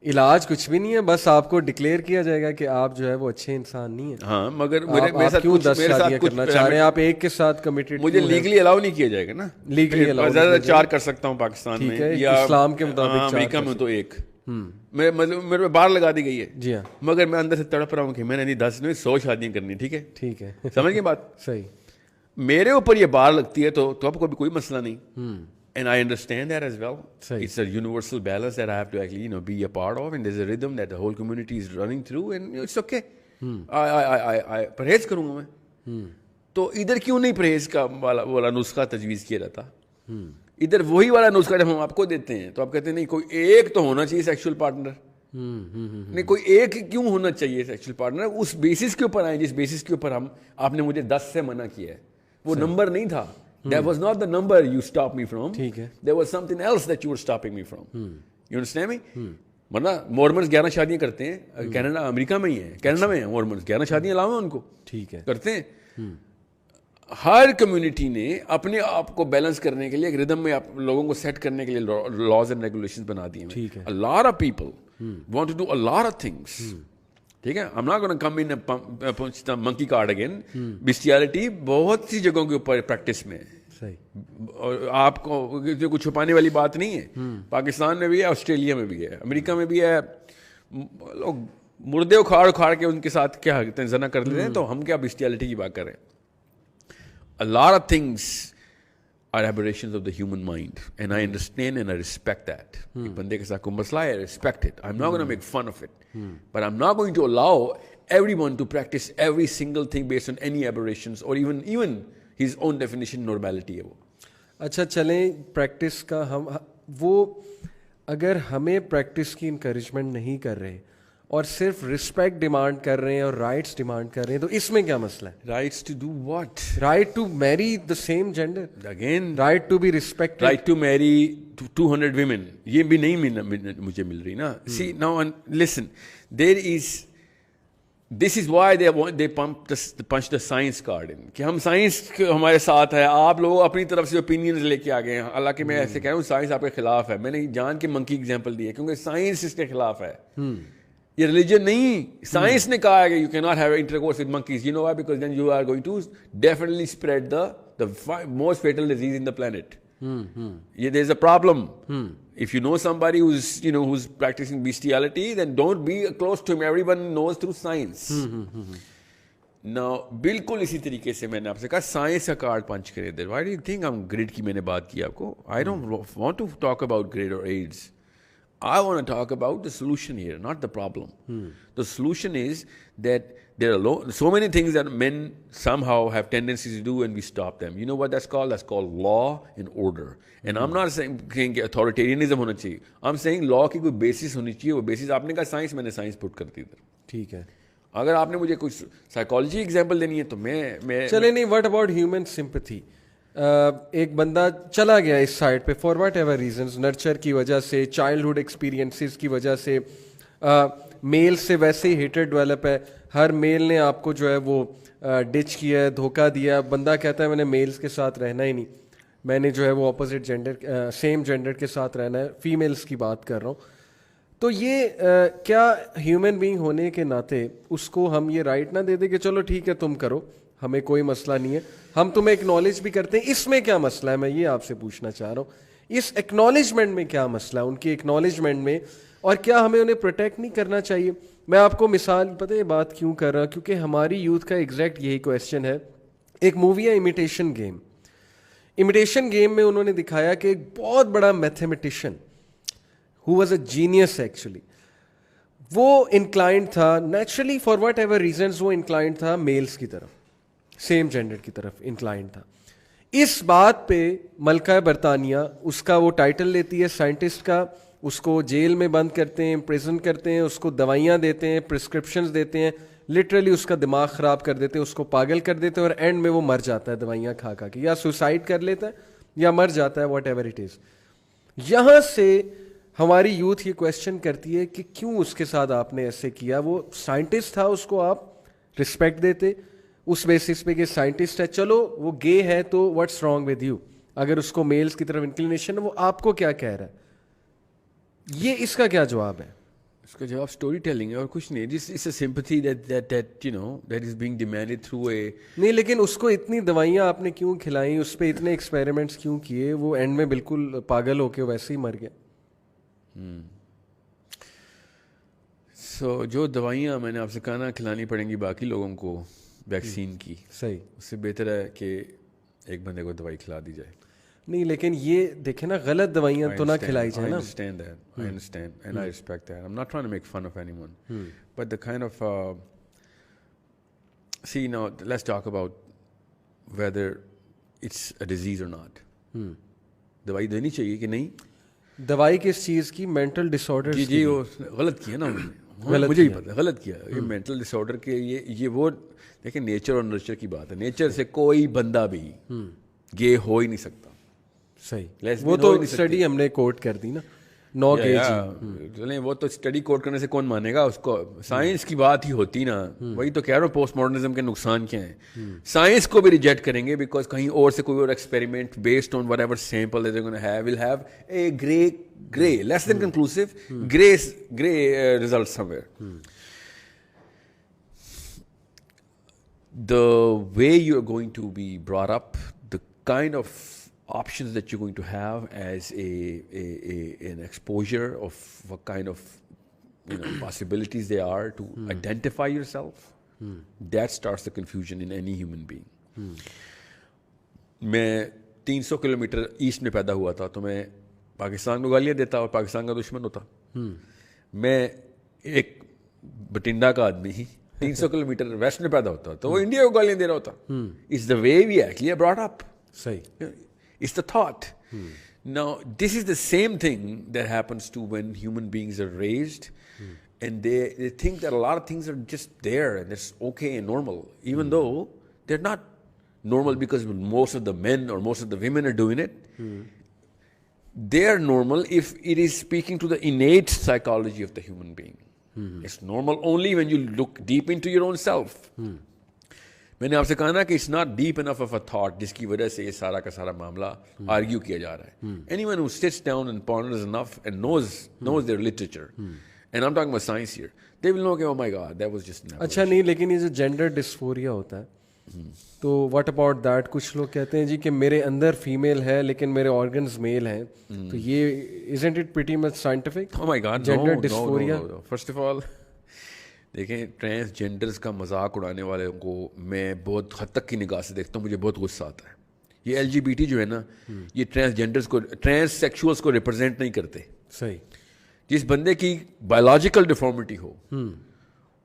علاج کچھ بھی نہیں ہے, بس آپ کو ڈکلیئر کیا جائے گا کہ آپ جو ہے وہ اچھے انسان نہیں ہیں. ہاں مگر میرے ساتھ کیوں 10 شادیاں کرنا چاہ رہے ہیں آپ ایک کے ساتھ کمٹڈ؟ مجھے لیگلی الاؤ نہیں کیا جائے گا نا. لیگلی الاؤ زیادہ 4 کر سکتا ہوں پاکستان میں, یا اسلام کے مطابق امریکہ میں تو 1. میرے پہ بار لگا دی گئی ہے. جی ہاں. مگر میں اندر سے تڑپ رہا ہوں کہ میں نے 10 نہیں 100 شادیاں کرنی. ٹھیک ہے سمجھ گئے بات؟ صحیح. میرے اوپر یہ بار لگتی ہے تو آپ کو بھی کوئی مسئلہ نہیں. And I understand that as well. It's a universal balance that I have to actually be a part of, and there's a rhythm that the whole community is running through, and it's okay. I پرہیز کروں گا میں. تو ادھر کیوں نہیں پرہیز کا والا نسخہ تجویز کیا جاتا؟ ادھر وہی والا نسخہ جب ہم آپ کو دیتے ہیں تو آپ کہتے ہیں نہیں کوئی ایک تو ہونا چاہیے سیکشل پارٹنر. نہیں کوئی ایک کیوں ہونا چاہیے سیکشل پارٹنر؟ اس بیسس کے اوپر آئیں جس بیسس کے اوپر آپ نے مجھے 10 سے منع کیا ہے. وہ نمبر نہیں تھا. That was not the number you stopped me from. There was something else that you were stopping me from. You understand me? ورنہ مورمنز 11 شادیاں کرتے ہیں, کینیڈا امریکہ میں ہی ہے, کینیڈا میں ہیں مورمنز 11 شادیاں علاوہ ان کو. ٹھیک ہے کرتے ہیں. ہر کمیونٹی نے اپنے آپ کو بیلنس کرنے کے لیے ایک ردم میں لوگوں کو سیٹ کرنے کے لیے لاز اینڈ ریگولیشن بنا دیے ہیں. A lot of people want to do a lot of things. ٹھیک ہے, I'm not going to come in and monkey card again. Bestiality بہت سی جگہوں کے اوپر پریکٹس میں ہے, اور آپ کو کچھ چھپانے والی بات نہیں ہے. پاکستان میں بھی ہے, آسٹریلیا میں بھی ہے, امریکہ میں بھی ہے. لوگ مردے اکھاڑ کے ان کے ساتھ کیا زنا کر لیتے ہیں, تو ہم کیا بیسٹیالٹی کی بات کر رہے ہیں. A lot of things are aberrations of the human mind, and I understand and I respect that. ایک بندے کے ساتھ کوئی مسئلہ ہے, I respect it. I'm not going to make fun of it, but I'm not going to allow everyone to practice every single thing based on any aberrations or even his own definition normality ہے وہ. اچھا چلیں practice کا, ہم وہ اگر ہمیں practice کی انکریجمنٹ نہیں کر رہے اور صرف رسپیکٹ ڈیمانڈ کر رہے ہیں اور رائٹس ڈیمانڈ کر رہے ہیں, تو اس میں کیا مسئلہ ہے؟ Rights to do what? Right to marry the same gender, Again, right to be respect, right to marry 200 women. یہ بھی نہیں مجھے مل رہی نا. See now and listen, this is why they punch the science card in, کہ ہم science ہمارے ساتھ ہے, آپ لوگ اپنی طرف سے اوپینینز لے کے آ گئے ہیں. حالانکہ میں ایسے کہہ رہا ہوں سائنس آپ کے خلاف ہے. میں نے جان کے منکی ایگزامپل دی ہے کیونکہ سائنس اس کے خلاف ہے, یہ ریلیجن نہیں. سائنس نے کہا ہے کہ you can not have intercourse with monkeys. You know why? Because then you are going to definitely spread the most fatal disease in the planet. There is a problem. If you know somebody who's practicing bestiality, then don't be close to him. Everyone knows through science. Now بالکل اسی طریقے سے میں نے آپ سے کہا science کا کارڈ پنچ کرے دے. Why do you think ہم گریڈ کی میں نے بات کی آپ کو؟ I don't want to talk about grade or AIDS. I want to talk about the solution here, not the problem. The solution is that there are so many things that men somehow have tendencies to do and we stop them. You know what that's called? That's called law and order. And I'm not saying کہ authoritarianism ہونا چاہیے. I'm saying law کی کوئی basis ہونی چاہیے. وہ basis آپ نے کہا سائنس, میں نے سائنس پٹ کر دی ادھر. ٹھیک ہے. اگر آپ نے مجھے کچھ سائیکالوجی ایگزامپل دینی ہے تو میں چلے نہیں. What about human sympathy? ایک بندہ چلا گیا اس سائڈ پہ for what ever reasons, nurture کی وجہ سے, چائلڈہڈ ایکسپیرینسز کی وجہ سے, میل سے ویسے ہی ہیٹر ڈیولپ ہے. ہر میل نے آپ کو جو ہے وہ ڈچ کیا ہے, دھوکہ دیا. بندہ کہتا ہے میں نے میلز کے ساتھ رہنا ہی نہیں, میں نے جو ہے وہ اپوزٹ جینڈر سیم جینڈر کے ساتھ رہنا ہے. فیمیلز کی بات کر رہا ہوں. تو یہ کیا ہیومن بینگ ہونے کے ناطے اس کو ہم یہ رائٹ نہ دے دیں کہ چلو ٹھیک ہے تم کرو, ہمیں کوئی مسئلہ نہیں ہے, ہم تمہیں ایکنالج بھی کرتے ہیں. اس میں کیا مسئلہ ہے؟ میں یہ آپ سے پوچھنا چاہ رہا ہوں, اس ایکنالجمنٹ میں کیا مسئلہ ہے, ان کی ایکنالجمنٹ میں, اور کیا ہمیں انہیں پروٹیکٹ نہیں کرنا چاہیے؟ میں آپ کو مثال پتہ یہ بات کیوں کر رہا ہوں, کیونکہ ہماری یوتھ کا ایگزیکٹ یہی کویشچن ہے. ایک مووی ہے امیٹیشن گیم. امیٹیشن گیم میں انہوں نے دکھایا کہ ایک بہت بڑا mathematician who was a genius actually, وہ انکلائنڈ تھا naturally for what ever reasons, وہ انکلائنڈ تھا میلز کی طرف, سیم جینڈر کی طرف انکلائنڈ تھا. اس بات پہ ملکہ برطانیہ اس کا وہ ٹائٹل لیتی ہے سائنٹسٹ کا, اس کو جیل میں بند کرتے ہیں, پریزن کرتے ہیں, اس کو دوائیاں دیتے ہیں, پرسکرپشنز دیتے ہیں, لٹرلی اس کا دماغ خراب کر دیتے ہیں, اس کو پاگل کر دیتے ہیں, اور اینڈ میں وہ مر جاتا ہے دوائیاں کھا کھا کے, یا سوسائڈ کر لیتا ہے یا مر جاتا ہے, واٹ ایور اٹ از. یہاں سے ہماری یوتھ یہ کویشچن کرتی ہے کہ کیوں اس کے ساتھ آپ نے ایسے کیا. وہ سائنٹسٹ تھا, اس کو آپ رسپیکٹ دیتے اس بیسس پہ کہ سائنٹسٹ ہے, چلو وہ گے ہے تو واٹس رانگ ود یو. اگر اس کو میلز کی طرف انکلینیشن ہے, وہ آپ کو کیا کہہ رہا ہے؟ یہ اس کا کیا جواب ہے؟ اس کا جواب اسٹوری ٹیلنگ ہے اور کچھ نہیں. جس اس sympathy that is being demanded through a. نہیں, لیکن اس کو اتنی دوائیاں آپ نے کیوں کھلائیں, اس پہ اتنے ایکسپیریمنٹس کیوں کیے, وہ اینڈ میں بالکل پاگل ہو کے ویسے ہی مر گیا. سو جو دوائیاں میں نے آپ سے کہا نا کھلانی پڑیں گی باقی لوگوں کو ویکسین کی, صحیح, اس سے بہتر ہے کہ ایک بندے کو دوائی کھلا دی جائے. نہیں, لیکن یہ دیکھیں نا غلط دوائیاں تو نہ کھلائی جائیں نا. I understand and I respect that. I'm not trying to make fun of anyone. But the kind of see now let's talk about whether it's a disease or not. دوائی دینی چاہیے کہ نہیں؟ دوائی کس چیز کی؟ مینٹل ڈس آرڈر. جی وہ غلط کیا نا انہوں نے, مجھے ہی پتا غلط کیا. یہ مینٹل ڈس آرڈر کے یہ وہ دیکھیں نیچر اور نرچر کی بات ہے. نیچر سے کوئی بندہ بھی گے ہو ہی نہیں سکتا. صحیح, وہ تو اسٹڈی ہم نے کوٹ کر دی نا. 9 kg. چلیں وہ تو اسٹڈی کوڈ کرنے سے کون مانے گا اس کو, سائنس کی بات ہی ہوتی نا. وہی تو کہہ رہا ہوں پوسٹ ماڈرنزم کے نقصان کیا ہیں. سائنس کو بھی ریجیکٹ کریں گے بیکاز کہیں اور سے کوئی اور experiment based on whatever sample will have a grey less than conclusive grey result somewhere. The way you're going to be brought up, the kind of options that you're going to have as an exposure of what kind of possibilities there are to identify yourself, that starts the confusion in any human being. میں 300 kilometre asset میں پیدا ہوا تھا تو میں پاکستان کو گالیاں دیتا اور پاکستان کا دشمن ہوتا. میں ایک بٹنڈا کا آدمی ہی 300 کلومیٹر ویسٹ میں پیدا ہوتا تو وہ انڈیا کو گالیاں دے رہا ہوتا. It's the way we actually are brought up. صحیح. It's the thought. Now, this is the same thing that happens to when human beings are raised, and they think that a lot of things are just there and it's okay and normal, even though they're not normal because most of the men or most of the women are doing it. They are normal if it is speaking to the innate psychology of the human being. It's normal only when you look deep into your own self. میں نے آپ سے کہا نا کہ it's not deep enough of a thought جس کی وجہ سے یہ سارا کا سارا معاملہ آرگیو کیا جا رہا ہے. Anyone who sits down and ponders enough and knows their literature and I am talking about science here, they will know کہ oh my God that was just. اچھا نہیں, لیکن یہ جو جینڈر ڈسفوریا ہوتا ہے تو واٹ اباؤٹ دیٹ؟ کچھ لوگ کہتے ہیں جی کہ میرے اندر فیمیل ہے لیکن میرے آرگنز میل ہیں, تو یہ isn't it pretty much scientific? O my God, gender ڈسفوریا. First of آل دیکھیں, ٹرانس جینڈرز کا مذاق اڑانے والوں کو میں بہت حد تک کی نگاہ سے دیکھتا ہوں, مجھے بہت غصہ آتا ہے. یہ LGBT جو ہے نا, یہ ٹرانس جینڈرز کو, ٹرانس سیکشولز کو ریپرزینٹ نہیں کرتے. صحیح. جس بندے کی بایولوجیکل ڈیفارمٹی ہو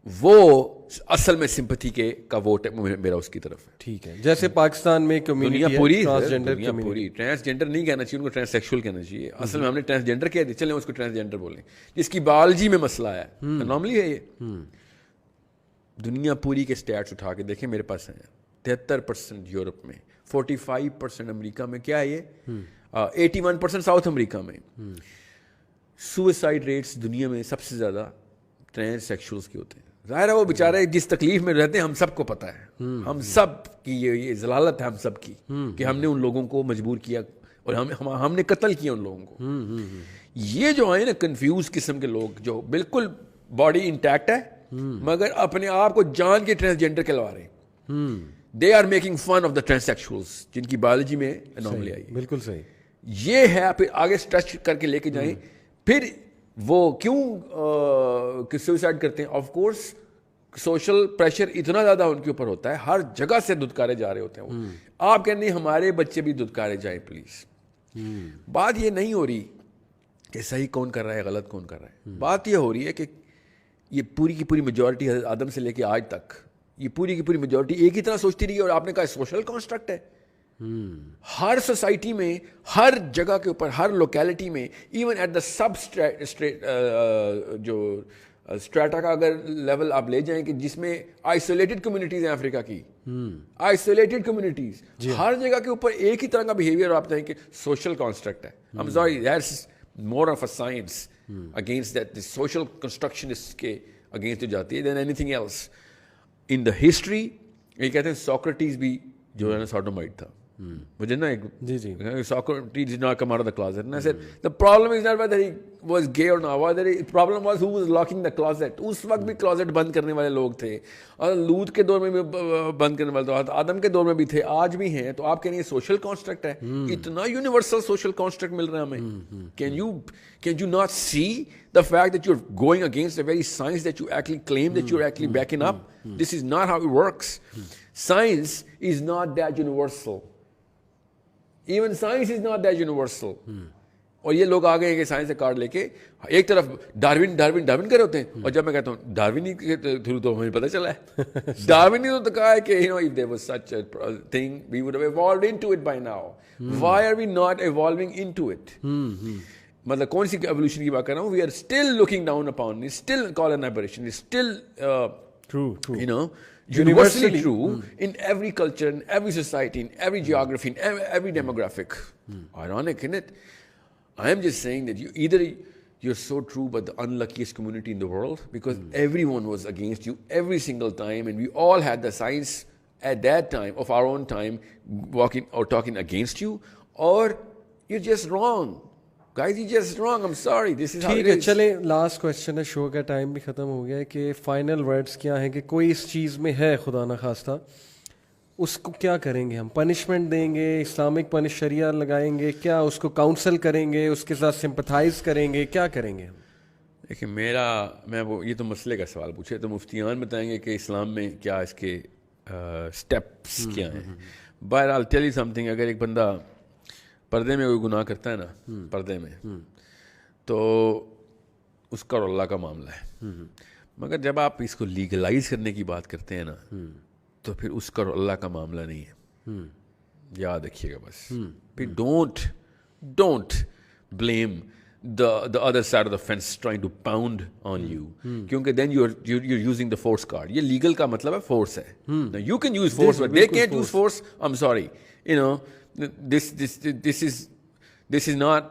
وہ اصل میں سمپتھی کا ووٹ ہے میرا اس کی طرف ہے. ٹھیک ہے, جیسے پاکستان میں کمیونٹی پوری ٹرانس جینڈر نہیں کہنا چاہیے, ان کو ٹرانس سیکشول کہنا چاہیے. اصل میں ہم نے ٹرانس جینڈر کہہ دیا, چلیں اس کو ٹرانس جینڈر بولیں. جس کی بایولوجی میں مسئلہ ہے, نارملی ہے یہ. دنیا پوری کے اسٹیٹس اٹھا کے دیکھیں میرے پاس ہیں. 73% یورپ میں, 45% امریکہ میں, کیا ہے یہ 81% ساؤتھ امریکہ میں. سوئسائڈ ریٹس دنیا میں سب سے زیادہ ٹرانس سیکشولز کے ہوتے ہیں. ظاہر ہے وہ بیچارے جس تکلیف میں رہتے ہیں ہم سب کو پتہ ہے, ہم سب کی یہ ضلالت ہے ہم سب کی کہ ہم نے ان لوگوں کو مجبور کیا اور ہم نے قتل کیا ان لوگوں کو. یہ جو آئے نا کنفیوز قسم کے لوگ جو بالکل باڈی انٹیکٹ ہے مگر اپنے آپ کو جان کے ٹرانسجینڈر کہلوا رہے ہیں, they are making fun of the transsexuals جن کی بایولوجی میں انوملی آئی. بالکل صحیح. یہ ہے, پھر آگے اسٹریچ کر کے لے کے جائیں. پھر وہ کیوں سوئسائڈ کرتے ہیں؟ آف کورس سوشل پریشر اتنا زیادہ ان کے اوپر ہوتا ہے, ہر جگہ سے دھتکارے جا رہے ہوتے ہیں وہ. آپ کہتے ہیں ہمارے بچے بھی دھتکارے جائیں پلیز. بات یہ نہیں ہو رہی کہ صحیح کون کر رہا ہے غلط کون کر رہا ہے. بات یہ ہو رہی ہے کہ یہ پوری کی پوری میجورٹی آدم سے لے کے آج تک یہ پوری کی پوری میجورٹی ایک ہی طرح سوچتی رہی ہے, اور آپ نے کہا سوشل کانسٹرکٹ ہے. ہر سوسائٹی میں, ہر جگہ کے اوپر, ہر لوکیلٹی میں, ایون ایٹ دا سب جو اسٹریٹا کا اگر لیول آپ لے جائیں کہ جس میں آئسولیٹڈ کمیونٹیز ہیں افریقہ کی, آئسولیٹڈ کمیونٹیز, ہر جگہ کے اوپر ایک ہی طرح کا بیہیویئر آپ کہیں کہ سوشل کانسٹرکٹ ہے. I'm sorry, that's more of a science against that. The social construction is کے against جو جاتی ہے than anything else. In the history, یہ کہتے ہیں سوکریٹیز بھی جو ہے نا سوڈومائٹ تھا. مجھے نا Socrates did not come out of the closet. And I said, the problem is not whether he was gay or not. The problem was who was locking the closet. اس وقت بھی closet بند کرنے والے لوگ تھے, اور لوط کے دور میں بھی بند کرنے والے تھے, آدم کے دور میں بھی تھے, آج بھی ہیں. تو آپ کہہ رہے ہیں سوشل کانسٹرکٹ ہے, اتنا یونیورسل سوشل کانسٹرکٹ مل رہا ہے ہمیں. Can you not see the fact that you're going against the very science that you actually claim that you're actually backing up? This is not how it works. Science is not that universal. Even science is not that universal. اور یہ لوگ آ گئے کہ science سے card لے کے ایک طرف ڈاروین ڈاروین ڈاروین کر رہے ہوتے ہیں, اور جب میں کہتا ہوں ڈاروین کے تھرو تو ہمیں پتہ چلا ہے ڈاروین نے تو کہا ہے کہ if there was such a thing we would have evolved into it by now. Why are we not evolving into it? مطلب کون سی ایوولوشن کی بات کر رہا ہوں. We are still looking down upon, it's still called an aberration, it's still true. Universally true in every culture, in every society, in every geography, in every demographic. Ironic, isn't it? I am just saying that you either you're so true, but the unluckiest community in the world, because everyone was against you every single time, and we all had the science at that time of our own time walking or talking against you, or you're just wrong. Guys, you're just wrong. I'm sorry. This is how it ٹھیک ہے. is. چلیں last question ہے, شو کا time بھی ختم ہو گیا ہے, کہ فائنل ورڈس کیا ہیں, کہ کوئی اس چیز میں ہے خدا نخواستہ, اس کو کیا کریں گے ہم؟ پنشمنٹ دیں گے, اسلامک شریعہ لگائیں گے, کیا اس کو کاؤنسل کریں گے, اس کے ساتھ سمپتھائز کریں گے, کیا کریں گے ہم؟ دیکھیں یہ تو مسئلے کا سوال پوچھے تو مفتیان بتائیں گے کہ اسلام میں کیا اس کے اسٹیپس کیا ہیں. بہرحال ٹیل یو سم تھنگ, اگر ایک بندہ پردے میں کوئی گناہ کرتا ہے نا, پردے میں, تو اس کا اور اللہ کا معاملہ ہے. مگر جب آپ اس کو لیگلائز کرنے کی بات کرتے ہیں نا, تو پھر اس کا اور اللہ کا معاملہ نہیں ہے. یاد رکھیے گا بس. پھر don't blame the other side of the fence trying to pound on you, کیونکہ then you're using the force card. یہ legal کا مطلب ہے force ہے. Now you can use force, but they can't use force. I'm sorry, you know, this is not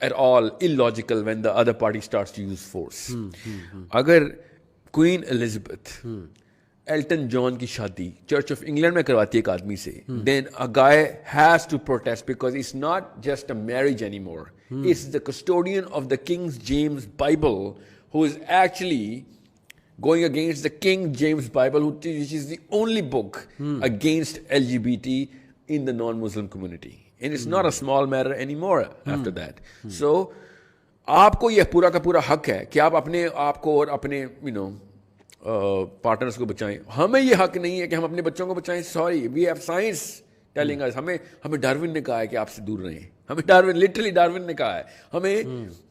at all illogical when the other party starts to use force. اگر queen ایلزابتھ ایلٹن جان کی شادی church of England میں کرواتی ہے ایک آدمی سے, then a guy has to protest, because it's not just a marriage anymore. It's the custodian of the King James Bible who is actually going against the King James Bible, which is the only book against LGBT in the non-Muslim community. And it's not a small matter anymore after that. So آپ کو یہ پورا کا پورا حق ہے کہ آپ اپنے آپ کو اور اپنے پارٹنرز کو بچائیں. ہمیں یہ حق نہیں ہے کہ ہم اپنے بچوں کو بچائیں. Sorry, we have science telling us. ہمیں ڈارون نے کہا ہے کہ آپ سے دور رہیں. ہمیں ڈارون نے کہا ہے. ہمیں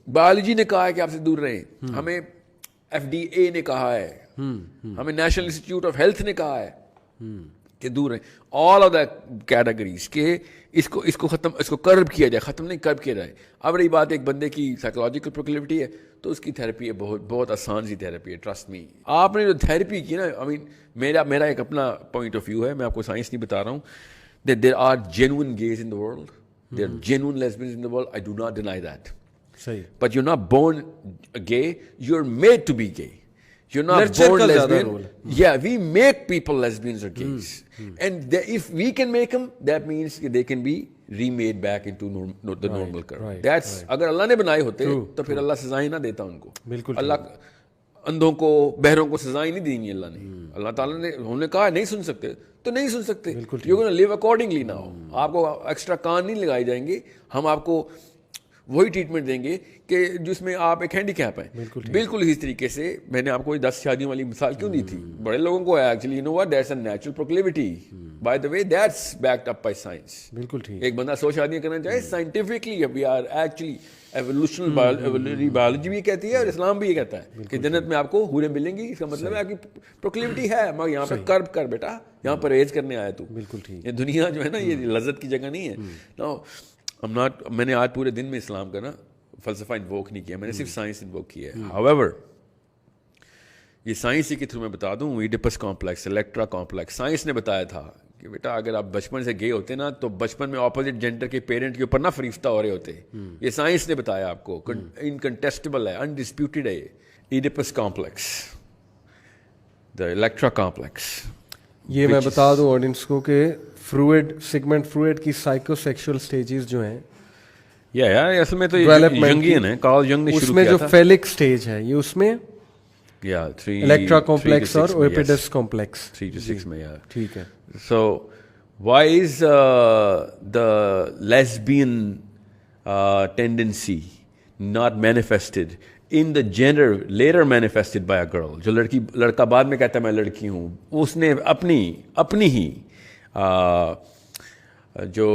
بایولوجی نے کہا ہے کہ آپ سے دور رہیں. ہمیں FDA نے کہا ہے. ہمیں نیشنل انسٹیٹیوٹ آف ہیلتھ نے کہا ہے کہ دور رہیں. آل آف دا کیٹیگریز کہ اس کو ختم, اس کو کرب کیا جائے. ختم نہیں, کرب کیا جائے. اب رہی بات ایک بندے کی سائیکولوجیکل پروکلیوٹی ہے, تو اس کی تھیراپی ہے, بہت آسان سی تھیراپی ہے. ٹرسٹ می, آپ نے جو تھیراپی کی نا, آئی مین میرا ایک اپنا پوائنٹ آف ویو ہے, میں آپ کو سائنس نہیں بتا رہا ہوں. There are genuine gays in the world, there are genuine lesbians in the world. I do not deny that. صحیح. But you are not born gay, you are made to be gay. You're not born lesbian. Yeah, we make people lesbians or gays. And if we can make them, that means they can be remade back into the normal curve. That's اگر اللہ نے بنائے ہوتے تو پھر اللہ سزائیں نہ دیتا ان کو. بالکل. اللہ اندھوں کو بہروں کو سزائیں نہیں دینی اللہ نے. اللہ تعالیٰ نے انہوں نے کہا نہیں سن سکتے تو نہیں سن سکتے. You're going to live accordingly now. آپ کو ایکسٹرا کان نہیں لگائے جائیں گے. ہم آپ کو وہی ٹریٹمنٹ دیں گے کہ جس میں آپ ایک ہینڈی کیپ ہیں. بالکل اسی طریقے سے میں نے آپ کو 10 شادیوں والی مثال کیوں دی تھی. بڑے لوگوں کو actually you know what, that's a natural proclivity. By the way that's backed up by science. بالکل ٹھیک. ایک بندہ 100 شادیاں کرنا چاہے scientifically, we are actually evolutional biology بھی کہتی ہے اور اسلام بھی یہ کہتا ہے کہ جنت میں آپ کو حوریں ملیں گی. اس کا مطلب ہے آپ کی پروکلیوٹی ہے, مگر یہاں پہ کرب کر بیٹا, یہاں پرہیز کرنے آیا تو. بالکل ٹھیک. یہ دنیا جو ہے نا, یہ لذت کی جگہ نہیں ہے. میں نے آج پورے دن میں اسلام کا نا فلسفہ انووک نہیں کیا, میں نے صرف سائنس انووک کیا ہے. However, یہ سائنس کے تھرو میں بتا دوں, Oedipus complex, Electra complex, science نے بتایا تھا کہ بیٹا اگر آپ بچپن سے گئے ہوتے نا تو بچپن میں اپوزٹ جینڈر کے پیرنٹ کے اوپر نہ فریفتہ ہو رہے ہوتے. یہ سائنس نے بتایا آپ کو, انکنٹیسٹیبل ہے, انڈسپیوٹیڈ ہے. ایڈیپس کمپلیکس, دا الیکٹرا کمپلیکس. یہ میں بتا دوں آڈینس کو کہ سیگمنٹ فروئڈ کی سائیکو سیکشول سٹیجز جو ہیں, اصل میں تو جنگین ہے, کارل جنگ نے شروع کیا تھا. اس میں جو فیلک سٹیج ہے یہ اس میں الیکٹرا کمپلیکس اور اویپیڈس کمپلیکس 3 to 6 میں. ٹھیک ہے. So why is the lesbian tendency not manifested in the gender later manifested by a girl? جو لڑکا بعد میں کہتا ہے میں لڑکی ہوں, اس نے اپنی ہی جو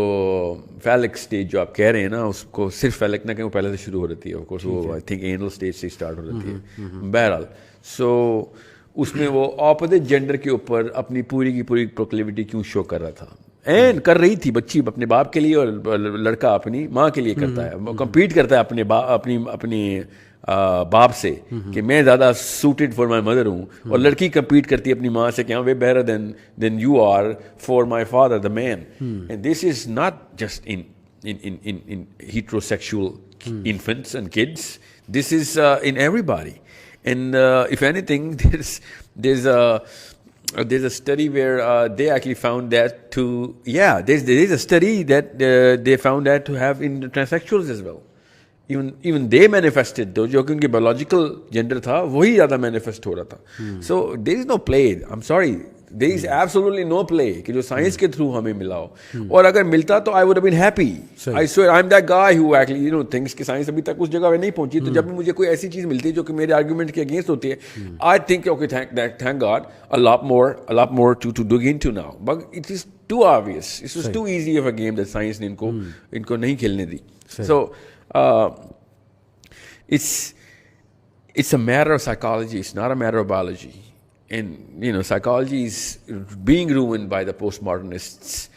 فیلک سٹیج جو آپ کہہ رہے ہیں نا, اس کو صرف فیلک نہ کہیں, وہ پہلے سے شروع ہو رہتی ہے. آف کورس وہ آئی تھنک اینل سٹیج سے اسٹارٹ ہو رہتی ہے. بہرحال سو اس میں وہ اپوزٹ جینڈر کے اوپر اپنی پوری کی پوری پروکلیوٹی کیوں شو کر رہا تھا, اینڈ کر رہی تھی. بچی اپنے باپ کے لیے اور لڑکا اپنی ماں کے لیے کرتا ہے, وہ کمپیٹ کرتا ہے اپنی باپ سے کہ میں زیادہ سوٹیڈ فار مائی مدر ہوں, اور لڑکی کمپیٹ کرتی ہے اپنی ماں سے کہ ہاں way better than you are for my father the man. And this is not just in heterosexual infants and kids. This is in everybody. And if anything, there's a study where they actually found that there is a study that they found that to have in transsexuals as well. Even they manifested, though جو کہ ان کی biological gender تھا وہی زیادہ manifest ہو رہا تھا. So there is no play. I'm sorry. There is absolutely no play کہ جو سائنس کے تھرو ہمیں ملا ہو. اور اگر ملتا تو I would have been happy. I swear I'm that guy who actually thinks کہ سائنس ابھی تک اس جگہ پہ نہیں پہنچی. تو جب بھی مجھے کوئی ایسی چیز ملتی ہے جو کہ میرے آرگومنٹ کے اگینسٹ ہوتی ہے, I think okay, thank God, a lot more to dig into now. But it is too obvious. It was too easy of a game that science نے ان کو نہیں کھیلنے دی. So it's a matter of psychology. It's not a matter of biology. And psychology is being ruined by the postmodernists,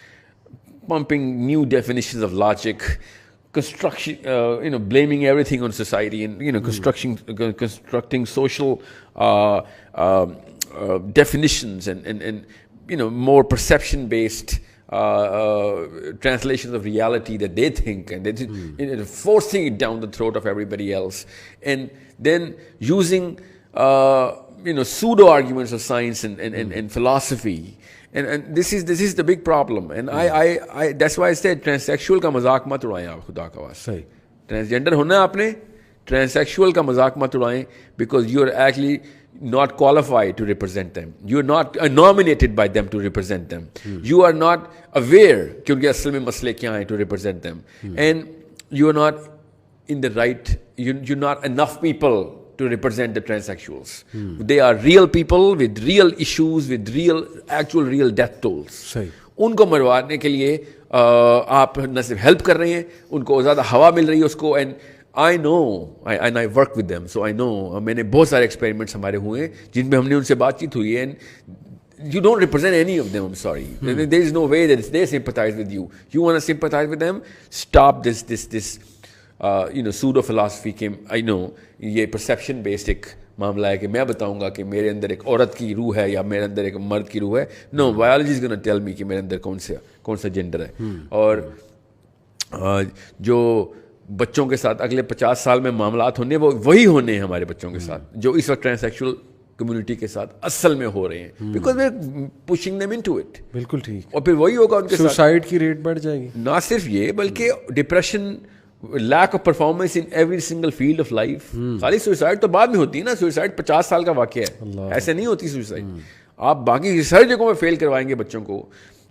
pumping new definitions of logic, construction, blaming everything on society, and constructing social definitions and more perception based translations of reality that they think, and they're forcing it down the throat of everybody else, and then using pseudo arguments of science and philosophy, and this is the big problem. And I that's why I said transsexual کا مذاق مت اڑائیں آپ خدا کا واسطہ. Transgender ہونا ہے آپ نے, transsexual کا مذاق مت اڑائیں, because you are actually not qualified to represent them. You are not nominated by them to represent them. You are not aware کہ ان کے اصل میں مسئلے کیا ہیں to represent them. And you are not in the right, you're not enough people to represent the transsexuals. They are real people with real issues, with real death tolls. ان کو مروانے کے لیے آپ نہ صرف ہیلپ کر رہے ہیں, ان کو زیادہ ہوا مل رہی ہے اس کو. And I know, and I work with them, so I know. میں نے بہت سارے ایکسپیریمنٹس ہمارے ہوئے ہیں جن میں ہم نے ان سے بات چیت ہوئی ہے. And you don't represent any of them, I'm sorry. There is no way that they sympathize with you. You want to sympathize with them? Stop this pseudo philosophy کہ I know یہ perception based ایک معاملہ ہے کہ میں بتاؤں گا کہ میرے اندر ایک عورت کی روح ہے یا میرے اندر ایک مرد کی روح ہے. No, biology is going to tell me کہ میرے اندر کون سا جینڈر ہے. اور جو بچوں کے ساتھ اگلے 50 سال میں معاملات ہونے وہ وہی ہونے ہیں ہمارے بچوں کے ساتھ جو اس وقت ٹرانسیکشول کمیونٹی کے ساتھ اصل میں ہو رہے ہیں, because we are pushing them into it. بالکل ٹھیک. اور پھر وہی ہوگا ان کے ساتھ سوسائڈ کی ریٹ بڑھ جائے گی. نہ صرف یہ بلکہ depression, lack of performance in every single field of life. خالی سوسائڈ تو بعد میں ہوتی ہے نا, سوسائڈ 50 سال کا واقعہ ہے, ایسے نہیں ہوتی سوسائڈ. آپ باقی ساری جگہوں میں فیل کروائیں گے بچوں کو,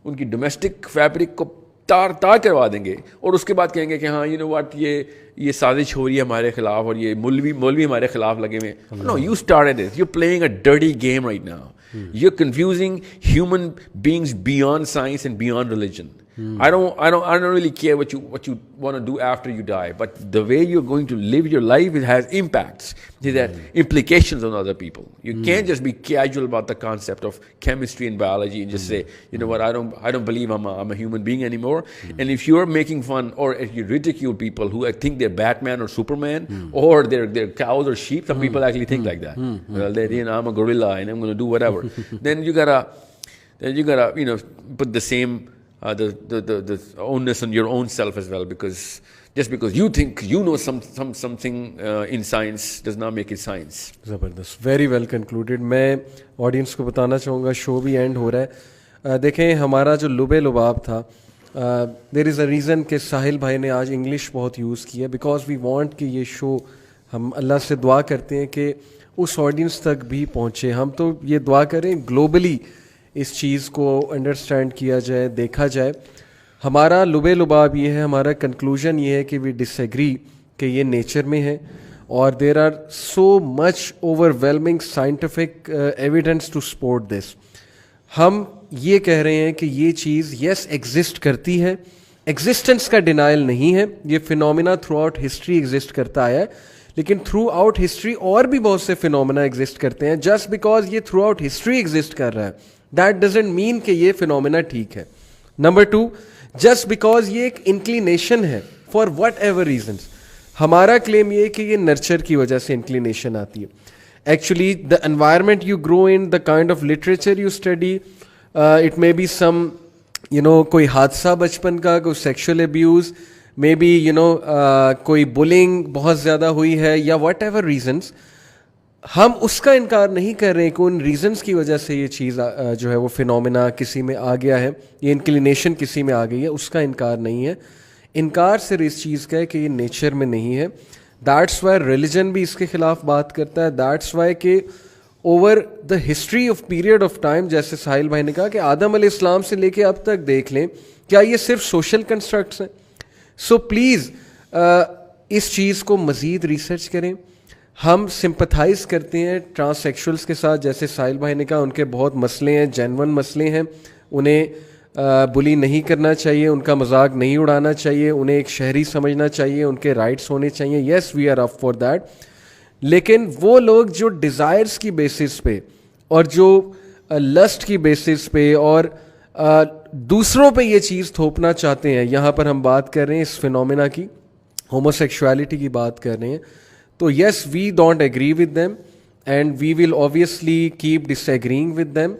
ان کی ڈومیسٹک فیبرک کو تار کروا دیں گے, اور اس کے بعد کہیں گے کہ ہاں واٹ یہ سازش ہو رہی ہے ہمارے خلاف, اور یہ مولوی ہمارے خلاف لگے ہوئے. No, you started it. You're playing a dirty game right now. You're confusing human beings beyond science and beyond religion. I don't really care what you want to do after you die, but the way you're going to live your life, it has impacts. It has implications on other people. You can't just be casual about the concept of chemistry and biology and just say, you know what, I don't believe I'm a human being anymore. And if you're making fun or if you ridicule people who think they're Batman or Superman, or they're cows or sheep, some people actually think like that. Well, I'm a gorilla and I'm going to do whatever. Then you gotta put the same the onus on your own self as well, because just because you think you know something in science does not make it science. زبردست, very well concluded. میں audience کو بتانا چاہوں گا شو بھی and ہو رہا ہے. دیکھیں ہمارا جو لب لباب تھا, دیر از اے ریزن کہ ساحل بھائی نے آج انگلش بہت یوز کی ہے, بیکاز وی وانٹ کہ یہ شو, ہم اللہ سے دعا کرتے ہیں کہ اس آڈینس تک بھی پہنچے. ہم تو یہ دعا کریں گلوبلی اس چیز کو انڈرسٹینڈ کیا جائے, دیکھا جائے. ہمارا لب لباب یہ ہے, ہمارا کنکلوژن یہ ہے کہ وی ڈس ایگری کہ یہ نیچر میں ہے, اور there are so much overwhelming scientific evidence to support this. ہم یہ کہہ رہے ہیں کہ یہ چیز یس ایگزسٹ کرتی ہے, ایگزسٹنس کا ڈینائل نہیں ہے, یہ phenomena through out history exist کرتا آیا ہے, لیکن تھرو آؤٹ ہسٹری اور بھی بہت سے فینومینا ایگزسٹ کرتے ہیں. جسٹ بیکاز یہ تھرو آؤٹ ہسٹری ایگزسٹ کر رہا ہے دیٹ ڈزنٹ مین کہ یہ فینومینا ٹھیک ہے. نمبر 2, جسٹ بیکاز یہ ایک انکلینیشن ہے فار وٹ ایور ریزنس. ہمارا کلیم یہ ہے کہ یہ نرچر کی وجہ سے انکلینیشن آتی ہے. Actually the environment you grow in, the kind of literature you study, it may be some کوئی حادثہ بچپن کا, کوئی سیکشل ابیوز, مے بی کوئی بلنگ بہت زیادہ ہوئی ہے یا واٹ ایور ریزنس, ہم اس کا انکار نہیں کر رہے کہ ان ریزنس کی وجہ سے یہ چیز جو ہے وہ فینومینا کسی میں آ گیا ہے, یہ انکلینیشن کسی میں آ گئی ہے, اس کا انکار نہیں ہے. انکار صرف اس چیز کا ہے کہ یہ نیچر میں نہیں ہے. دیٹس وائی ریلیجن بھی اس کے خلاف بات کرتا ہے. دیٹس وائی کہ over the history of period of time, جیسے ساحل بھائی نے کہا کہ آدم علیہ السلام سے لے کے اب تک دیکھ لیں, کیا یہ صرف سوشل کنسٹرکٹس ہیں؟ سو پلیز اس چیز کو مزید ریسرچ کریں. ہم سمپتھائز کرتے ہیں ٹرانس سیکشولس کے ساتھ, جیسے ساحل بھائی نے کہا ان کے بہت مسئلے ہیں, جینون مسئلے ہیں, انہیں بلی نہیں کرنا چاہیے, ان کا مذاق نہیں اڑانا چاہیے, انہیں ایک شہری سمجھنا چاہیے, ان کے رائٹس ہونے چاہیے. Yes we are up for that. لیکن وہ لوگ جو ڈیزائرس کی بیسس پہ اور جو لسٹ کی بیسس پہ اور دوسروں پہ یہ چیز تھوپنا چاہتے ہیں, یہاں پر ہم بات کر رہے ہیں اس فینومینا کی, ہومو سیکشوالٹی کی بات کر رہے ہیں, تو yes we don't agree with them and we will obviously keep disagreeing with them.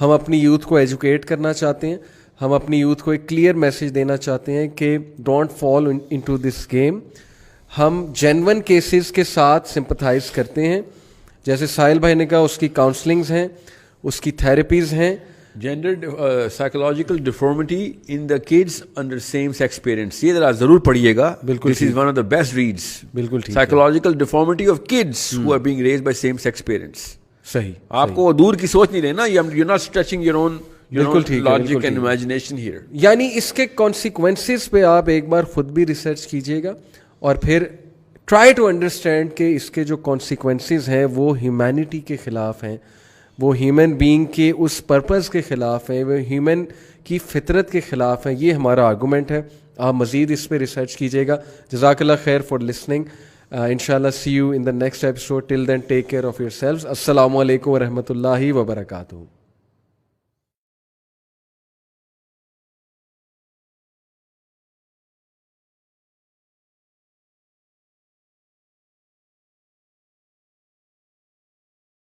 ہم اپنی یوتھ کو ایجوکیٹ کرنا چاہتے ہیں, ہم اپنی یوتھ کو ایک کلیئر میسج دینا چاہتے ہیں کہ don't fall into this game. ہم جینون کیسز کے ساتھ سمپتھائز کرتے ہیں, جیسے ساحل بھائی نے کہا اس کی کاؤنسلنگز ہیں, اس کی تھیراپیز ہیں. Gender psychological deformity in the kids under same sex parents, یہ ذرا ضرور پڑھیے گا. بالکل, this is one of the best reads. بالکل ٹھیک. Psychological deformity of kids who are being raised by same sex parents. صحیح. آپ کو دور کی سوچ نہیں لینا, you are not stretching your own logic and imagination here. یعنی اس کے کانسیکوینسز پہ آپ ایک بار خود بھی ریسرچ کیجیے گا اور پھر ٹرائی ٹو انڈرسٹینڈ کہ اس کے جو کانسیکوینسز ہیں وہ ہیومینٹی کے خلاف ہیں, وہ ہیومن بینگ کے اس پرپز کے خلاف ہیں, وہ ہیومن کی فطرت کے خلاف ہیں. یہ ہمارا آرگومنٹ ہے. آپ مزید اس پہ ریسرچ کیجیے گا. جزاک اللہ خیر فار لسننگ. انشاءاللہ see you in the next episode. Till then take care of yourselves. السلام علیکم ورحمۃ اللہ وبرکاتہ.